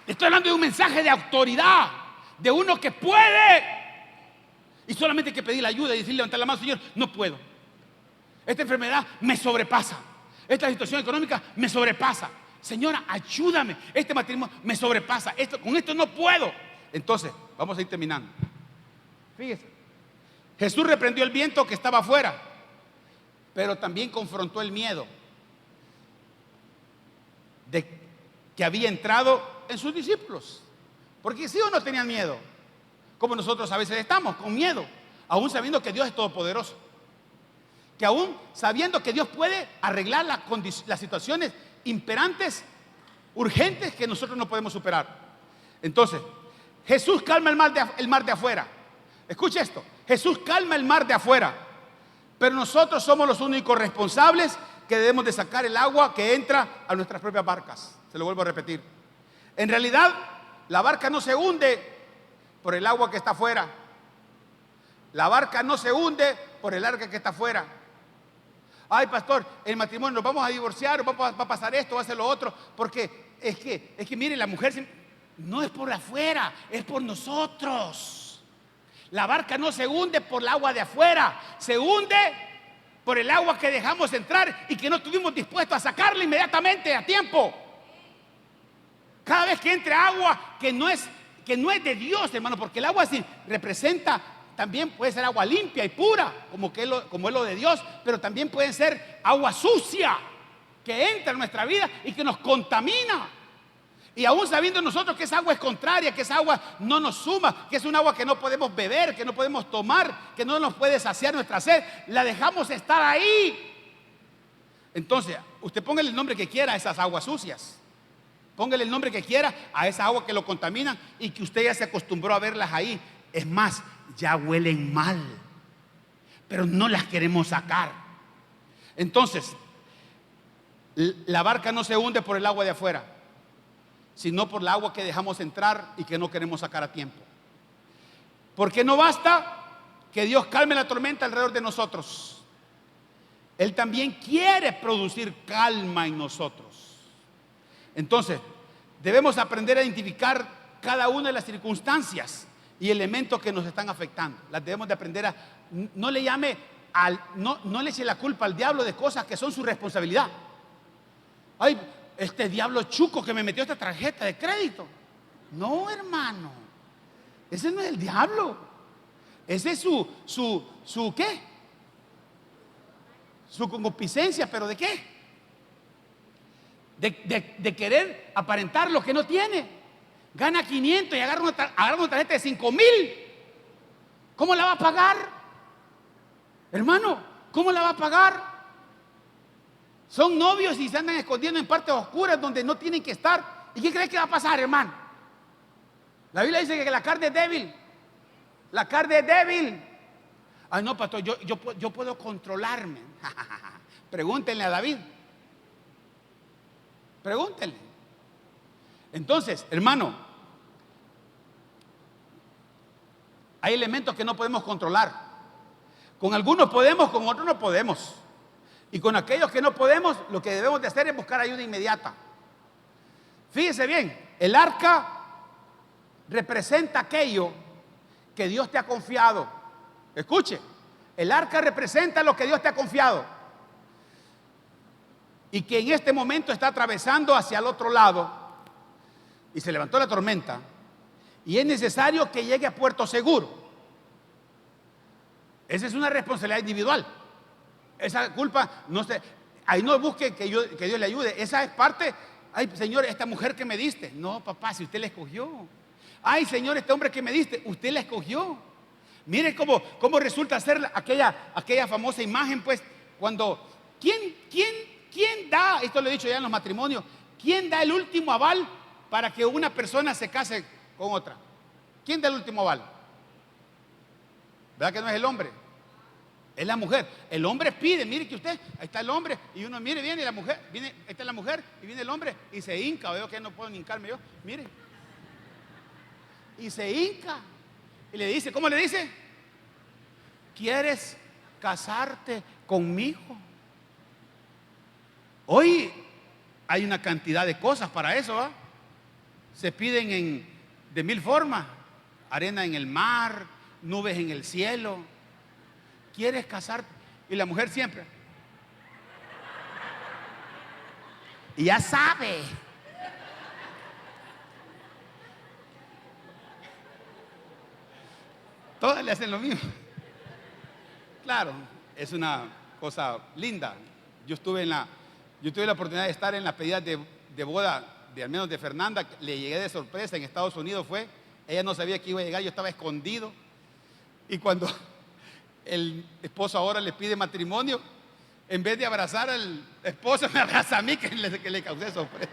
Estoy hablando de un mensaje de autoridad, de uno que puede. Y solamente hay que pedir la ayuda y decir, levantar la mano, Señor, no puedo. Esta enfermedad me sobrepasa. Esta situación económica me sobrepasa. Señora, ayúdame. Este matrimonio me sobrepasa. Con esto no puedo. Entonces, vamos a ir terminando. Fíjese. Jesús reprendió el viento que estaba afuera, pero también confrontó el miedo que había entrado en sus discípulos. Porque sí o no tenían miedo, como nosotros a veces estamos, con miedo, aún sabiendo que Dios es todopoderoso, que aún sabiendo que Dios puede arreglar las situaciones imperantes, urgentes, que nosotros no podemos superar. Entonces, Jesús calma el mar de afuera. Escuche esto, Jesús calma el mar de afuera, pero nosotros somos los únicos responsables que debemos de sacar el agua que entra a nuestras propias barcas. Se lo vuelvo a repetir. En realidad, la barca no se hunde por el agua que está afuera. La barca no se hunde por el agua que está afuera. Ay, pastor, el matrimonio, nos vamos a divorciar, va a pasar esto, va a hacer lo otro, porque es que mire, la mujer no es por afuera, es por nosotros. La barca no se hunde por el agua de afuera, se hunde por el agua que dejamos entrar y que no estuvimos dispuestos a sacarla inmediatamente a tiempo. Cada vez que entre agua que no es de Dios, hermano, porque el agua sí representa, también puede ser agua limpia y pura, como es lo de Dios, pero también puede ser agua sucia que entra en nuestra vida y que nos contamina. Y aún sabiendo nosotros que esa agua es contraria, que esa agua no nos suma, que es un agua que no podemos beber, que no podemos tomar, que no nos puede saciar nuestra sed, la dejamos estar ahí. Entonces, usted póngale el nombre que quiera a esas aguas sucias. Póngale el nombre que quiera a esa agua que lo contaminan y que usted ya se acostumbró a verlas ahí. Es más, ya huelen mal, pero no las queremos sacar. Entonces, la barca no se hunde por el agua de afuera, sino por el agua que dejamos entrar y que no queremos sacar a tiempo. Porque no basta que Dios calme la tormenta alrededor de nosotros. Él también quiere producir calma en nosotros. Entonces, debemos aprender a identificar cada una de las circunstancias y elementos que nos están afectando. Las debemos de aprender no le eche la culpa al diablo de cosas que son su responsabilidad. Ay, este diablo chuco que me metió esta tarjeta de crédito. No, hermano, ese no es el diablo. Ese es su ¿qué? Su concupiscencia, pero ¿de qué? De querer aparentar lo que no tiene. Gana 500 y agarra una tarjeta de 5,000. ¿Cómo la va a pagar? Hermano, ¿cómo la va a pagar? Son novios y se andan escondiendo en partes oscuras donde no tienen que estar. ¿Y qué cree que va a pasar, hermano? La Biblia dice que la carne es débil. La carne es débil. Ay, no, pastor, yo puedo controlarme. Pregúntenle a David. Pregúntenle. Entonces, hermano, hay elementos que no podemos controlar. Con algunos podemos, con otros no podemos. Y con aquellos que no podemos, lo que debemos de hacer es buscar ayuda inmediata. Fíjese bien, el arca representa aquello que Dios te ha confiado. Escuche, el arca representa lo que Dios te ha confiado y que en este momento está atravesando hacia el otro lado y se levantó la tormenta y es necesario que llegue a puerto seguro. Esa es una responsabilidad individual. Esa culpa, no sé, ahí no busque que Dios le ayude. Esa es parte. Ay, Señor, esta mujer que me diste. No, papá, si usted la escogió. Ay, Señor, este hombre que me diste, usted la escogió. Mire cómo resulta ser aquella famosa imagen, pues, cuando ¿quién da, esto lo he dicho ya en los matrimonios, quién da el último aval para que una persona se case con otra? ¿Quién da el último aval? ¿Verdad que no es el hombre? Es la mujer. El hombre pide, mire que usted, ahí está el hombre, y uno mire, viene la mujer, viene, ahí está la mujer, y viene el hombre, y se hinca, veo que no puedo ni hincarme yo, mire. Y se hinca, y le dice, ¿cómo le dice? ¿Quieres casarte conmigo? Hoy hay una cantidad de cosas para eso, ¿va? Se piden de 1000 formas, arena en el mar, nubes en el cielo. ¿Quieres casarte? Y la mujer siempre, Y ya sabe. Todas le hacen lo mismo. Claro, es una cosa linda. Yo tuve la oportunidad de estar en la pedida de boda de al menos de Fernanda. Le llegué de sorpresa, en Estados Unidos fue. Ella no sabía que iba a llegar, yo estaba escondido. Y cuando el esposo ahora le pide matrimonio, en vez de abrazar al esposo, me abraza a mí, que le causé sorpresa.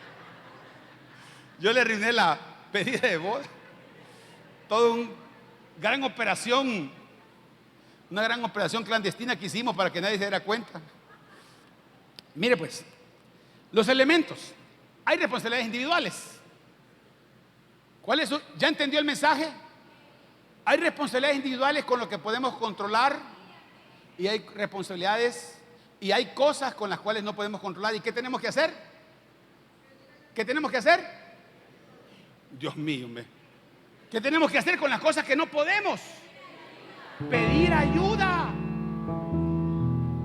Yo le arruiné la pedida de boda. Todo una gran operación clandestina que hicimos para que nadie se diera cuenta. Mire pues, los elementos. Hay responsabilidades individuales. ¿Cuál es? ¿Ya entendió el mensaje? Hay responsabilidades individuales con lo que podemos controlar y hay responsabilidades y hay cosas con las cuales no podemos controlar. ¿Y qué tenemos que hacer? ¿Qué tenemos que hacer? Dios mío, hombre. ¿Qué tenemos que hacer con las cosas que no podemos? Pedir ayuda.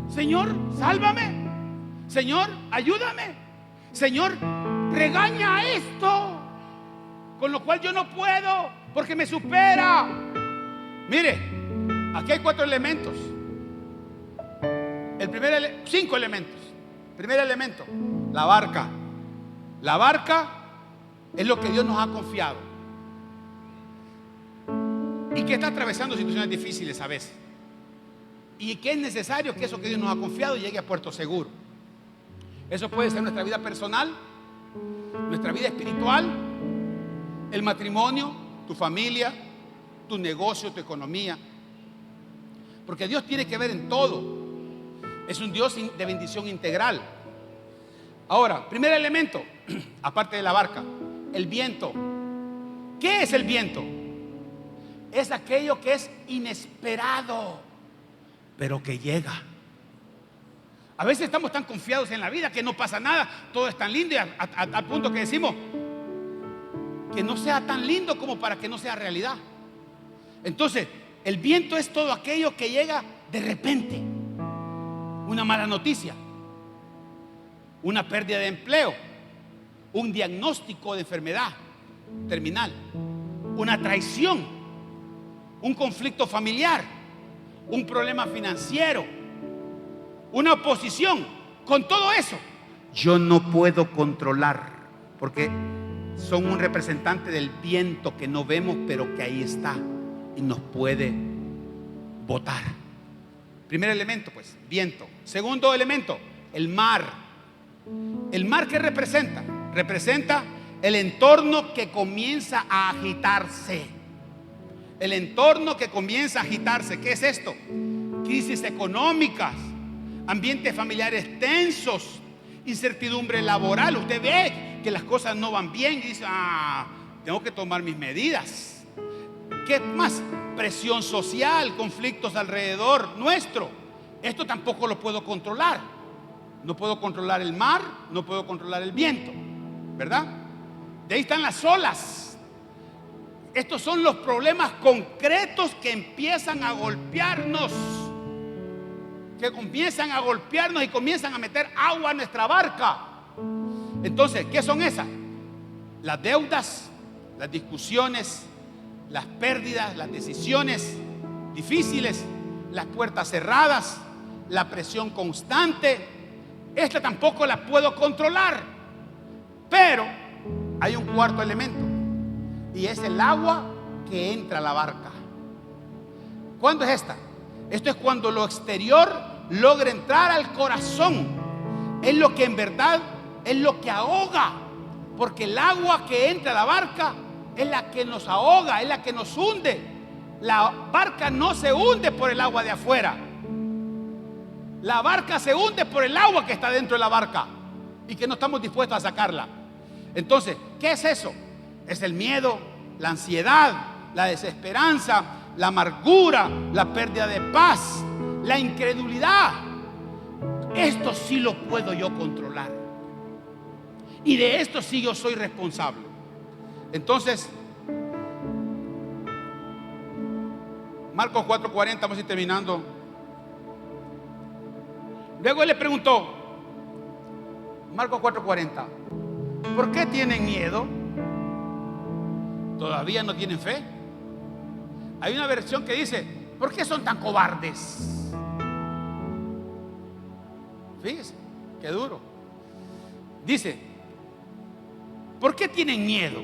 Señor, sálvame. Señor, ayúdame. Señor, regaña esto con lo cual yo no puedo porque me supera. Mire, aquí hay 4 elementos. 5 elementos. Primer elemento, la barca. La barca es lo que Dios nos ha confiado y que está atravesando situaciones difíciles a veces, y que es necesario que eso que Dios nos ha confiado llegue a puerto seguro. Eso puede ser nuestra vida personal, nuestra vida espiritual, el matrimonio, tu familia, tu negocio, tu economía, porque Dios tiene que ver en todo. Es un Dios de bendición integral. Ahora, primer elemento, aparte de la barca, el viento. ¿Qué es el viento? Es aquello que es inesperado, pero que llega. A veces estamos tan confiados en la vida que no pasa nada, todo es tan lindo, y al punto que decimos que no sea tan lindo como para que no sea realidad. Entonces, el viento es todo aquello que llega de repente. Una mala noticia, una pérdida de empleo, un diagnóstico de enfermedad terminal, una traición, un conflicto familiar, un problema financiero, una oposición. Con todo eso, yo no puedo controlar, porque son un representante del viento que no vemos, pero que ahí está y nos puede botar. Primer elemento, pues, viento. Segundo elemento, el mar. ¿El mar qué representa? Representa el entorno que comienza a agitarse. El entorno que comienza a agitarse. ¿Qué es esto? Crisis económicas, ambientes familiares tensos, incertidumbre laboral. Usted ve que las cosas no van bien y dice, tengo que tomar mis medidas. ¿Qué más? Presión social, conflictos alrededor nuestro. Esto tampoco lo puedo controlar. No puedo controlar el mar, no puedo controlar el viento, ¿verdad? De ahí están las olas. Estos son los problemas concretos que empiezan a golpearnos, y comienzan a meter agua a nuestra barca. Entonces, ¿qué son esas? Las deudas, las discusiones, las pérdidas, las decisiones difíciles, las puertas cerradas, la presión constante. Esta tampoco la puedo controlar. Pero hay un cuarto elemento, y es el agua que entra a la barca. ¿Cuándo es esta? Esto es cuando lo exterior logra entrar al corazón. Es lo que en verdad es lo que ahoga, porque el agua que entra a la barca es la que nos ahoga, es la que nos hunde. La barca no se hunde por el agua de afuera. La barca se hunde por el agua que está dentro de la barca y que no estamos dispuestos a sacarla. Entonces, ¿qué es eso? Es el miedo, la ansiedad, la desesperanza, la amargura, la pérdida de paz, la incredulidad. Esto sí lo puedo yo controlar, y de esto sí yo soy responsable. Entonces, Marcos 4:40, vamos a ir terminando. Luego él le preguntó, Marcos 4:40. ¿Por qué tienen miedo? ¿Todavía no tienen fe? Hay una versión que dice: ¿por qué son tan cobardes? Fíjese, qué duro. Dice: ¿por qué tienen miedo?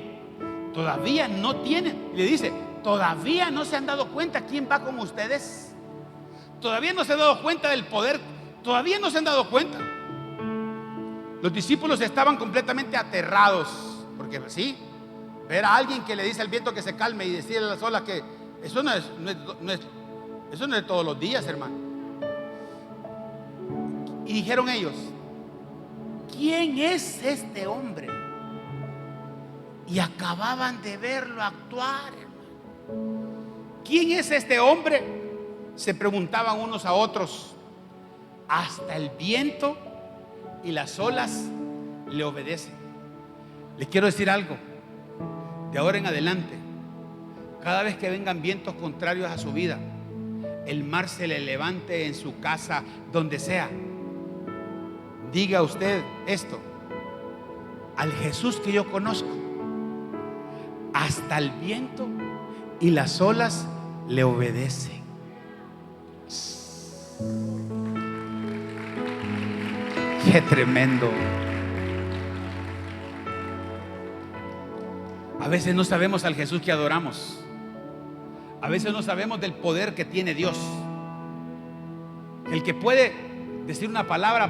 Todavía no tienen. Le dice: ¿todavía no se han dado cuenta quién va con ustedes? ¿Todavía no se han dado cuenta del poder? ¿Todavía no se han dado cuenta? Los discípulos estaban completamente aterrados, porque sí, ver a alguien que le dice al viento que se calme y decirle a las olas que eso no es de todos los días, hermano. Y dijeron ellos: ¿quién es este hombre? Y acababan de verlo actuar, hermano. ¿Quién es este hombre? Se preguntaban unos a otros. Hasta el viento y las olas le obedecen. Les quiero decir algo. De ahora en adelante, cada vez que vengan vientos contrarios a su vida, el mar se le levante en su casa, donde sea, diga usted esto: al Jesús que yo conozco, hasta el viento y las olas le obedecen. Qué tremendo. A veces no sabemos al Jesús que adoramos. A veces no sabemos del poder que tiene Dios. El que puede decir una palabra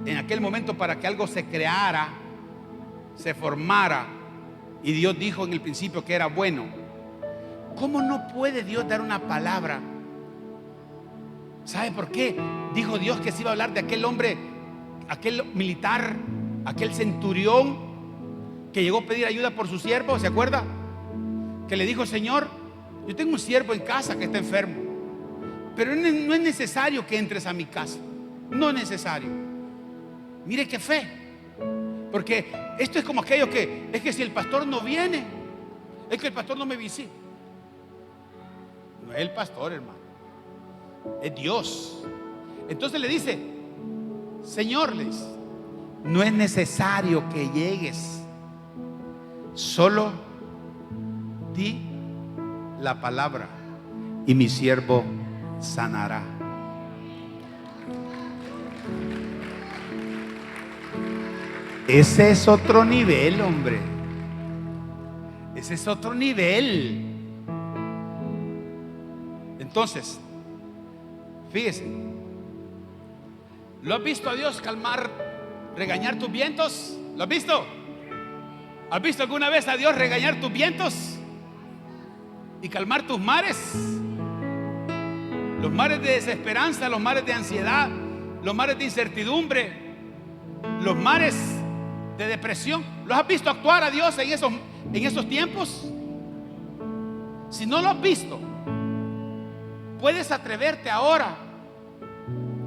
en aquel momento para que algo se creara, se formara, y Dios dijo en el principio que era bueno. ¿Cómo no puede Dios dar una palabra? ¿Sabe por qué? Dijo Dios que se iba a hablar de aquel hombre, aquel militar, aquel centurión que llegó a pedir ayuda por su siervo. ¿Se acuerda? Que le dijo: Señor, yo tengo un siervo en casa que está enfermo, pero no es necesario que entres a mi casa. No es necesario. Mire qué fe. Porque esto es como aquello que es que si el pastor no viene, es que el pastor no me visita. No es el pastor, hermano, es Dios. Entonces le dice: Señor, no es necesario que llegues, solo di la palabra y mi siervo sanará. Ese es otro nivel, hombre. Ese es otro nivel. Entonces, fíjese, ¿lo has visto a Dios calmar, regañar tus vientos? ¿Lo has visto? ¿Has visto alguna vez a Dios regañar tus vientos y calmar tus mares? Los mares de desesperanza, los mares de ansiedad, los mares de incertidumbre, los mares de depresión. ¿Los has visto actuar a Dios en esos tiempos? Si no lo has visto, puedes atreverte ahora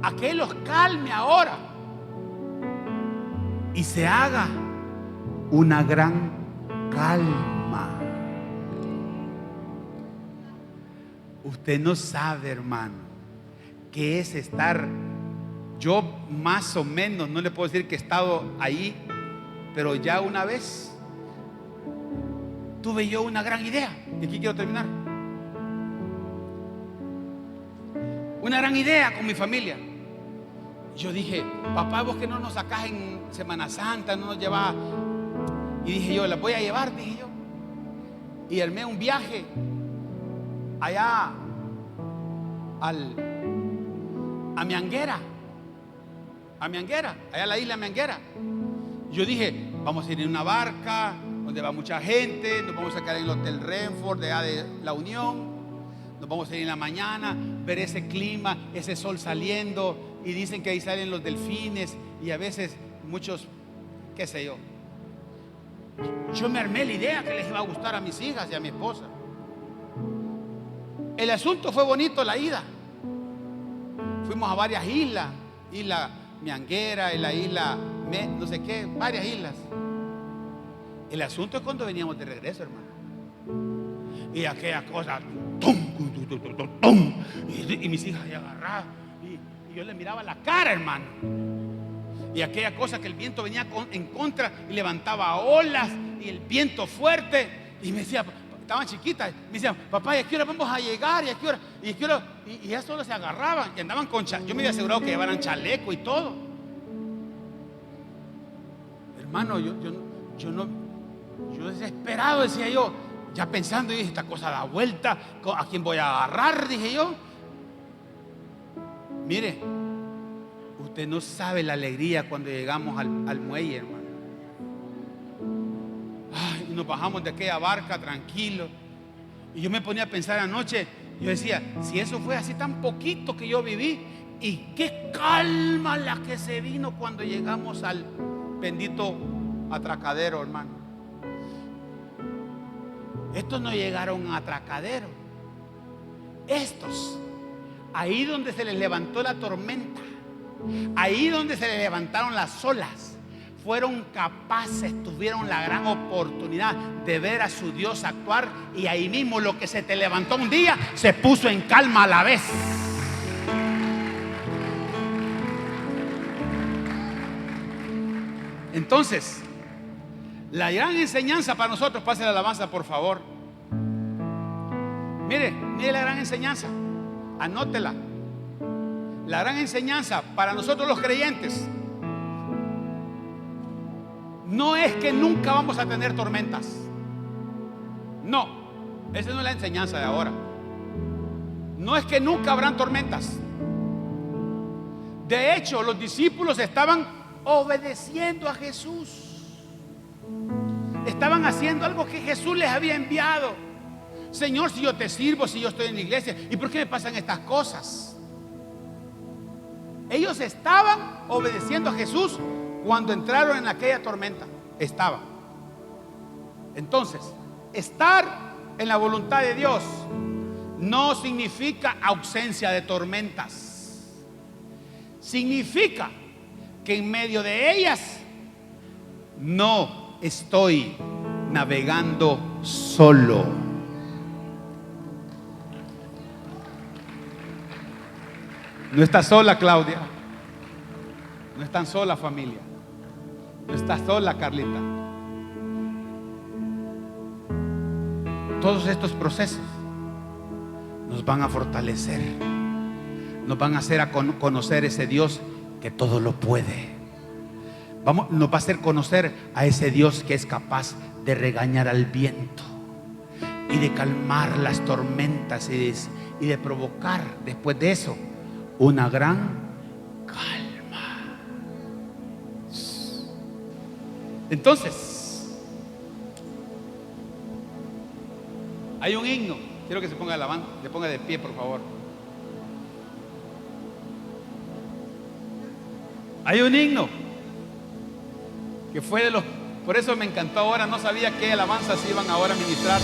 a que Él los calme ahora y se haga una gran calma. Usted no sabe, hermano, qué es estar. Yo más o menos, no le puedo decir que he estado ahí, pero ya una vez tuve yo una gran idea. Y aquí quiero terminar. Una gran idea con mi familia. Yo dije: papá, vos que no nos sacás en Semana Santa, no nos llevás. Y dije yo: las voy a llevar, dije yo. Y armé un viaje allá a Mianguera, allá a la isla Mianguera. Yo dije: vamos a ir en una barca donde va mucha gente, nos vamos a quedar en el Hotel Renford de allá de La Unión, nos vamos a ir en la mañana, ver ese clima, ese sol saliendo, y dicen que ahí salen los delfines y a veces muchos, qué sé yo. Yo me armé la idea que les iba a gustar a mis hijas y a mi esposa. El asunto fue bonito, la ida. Fuimos a varias islas, isla Mianguera, y la isla no sé qué, varias islas. El asunto es cuando veníamos de regreso, hermano. Y aquella cosa, tum, y mis hijas ahí agarradas, y yo le miraba la cara, hermano. y aquella cosa que el viento venía en contra y levantaba olas y el viento fuerte. Y me decía, estaban chiquitas, me decían, papá, ¿y a qué hora vamos a llegar? ¿Y a qué hora? Y ya solo se agarraban y andaban con yo me había asegurado que llevaran chaleco y todo. Hermano, yo desesperado, decía yo, ya pensando, y dije, esta cosa da vuelta, ¿a quién voy a agarrar? Dije yo. Mire, usted no sabe la alegría cuando llegamos al muelle, hermano. Ay, nos bajamos de aquella barca tranquilo. Y yo me ponía a pensar anoche, yo decía, si eso fue así tan poquito que yo viví, y qué calma la que se vino cuando llegamos al bendito atracadero, hermano. Estos no llegaron a atracadero. Estos, ahí donde se les levantó la tormenta, ahí donde se les levantaron las olas, fueron capaces, tuvieron la gran oportunidad de ver a su Dios actuar. Y ahí mismo lo que se te levantó un día se puso en calma a la vez. Entonces, la gran enseñanza para nosotros, pase la alabanza por favor. Mire la gran enseñanza, anótela. La gran enseñanza para nosotros los creyentes no es que nunca vamos a tener tormentas. No, esa no es la enseñanza de ahora. No es que nunca habrán tormentas. De hecho, los discípulos estaban obedeciendo a Jesús. Estaban haciendo algo que Jesús les había enviado. Señor, si yo te sirvo, si yo estoy en la iglesia, ¿y por qué me pasan estas cosas? Ellos estaban obedeciendo a Jesús cuando entraron en aquella tormenta. Estaban. Entonces, estar en la voluntad de Dios no significa ausencia de tormentas. Significa que en medio de ellas no estoy navegando solo. No estás sola, Claudia. No están sola, familia. No estás sola, Carlita. Todos estos procesos nos van a fortalecer, nos van a hacer a conocer ese Dios que todo lo puede. Nos va a hacer conocer a ese Dios que es capaz de regañar al viento y de calmar las tormentas y de provocar después de eso una gran calma. Entonces, hay un himno. Quiero que se ponga de pie, por favor. Hay un himno que fue por eso me encantó ahora. No sabía qué alabanzas iban ahora a ministrar.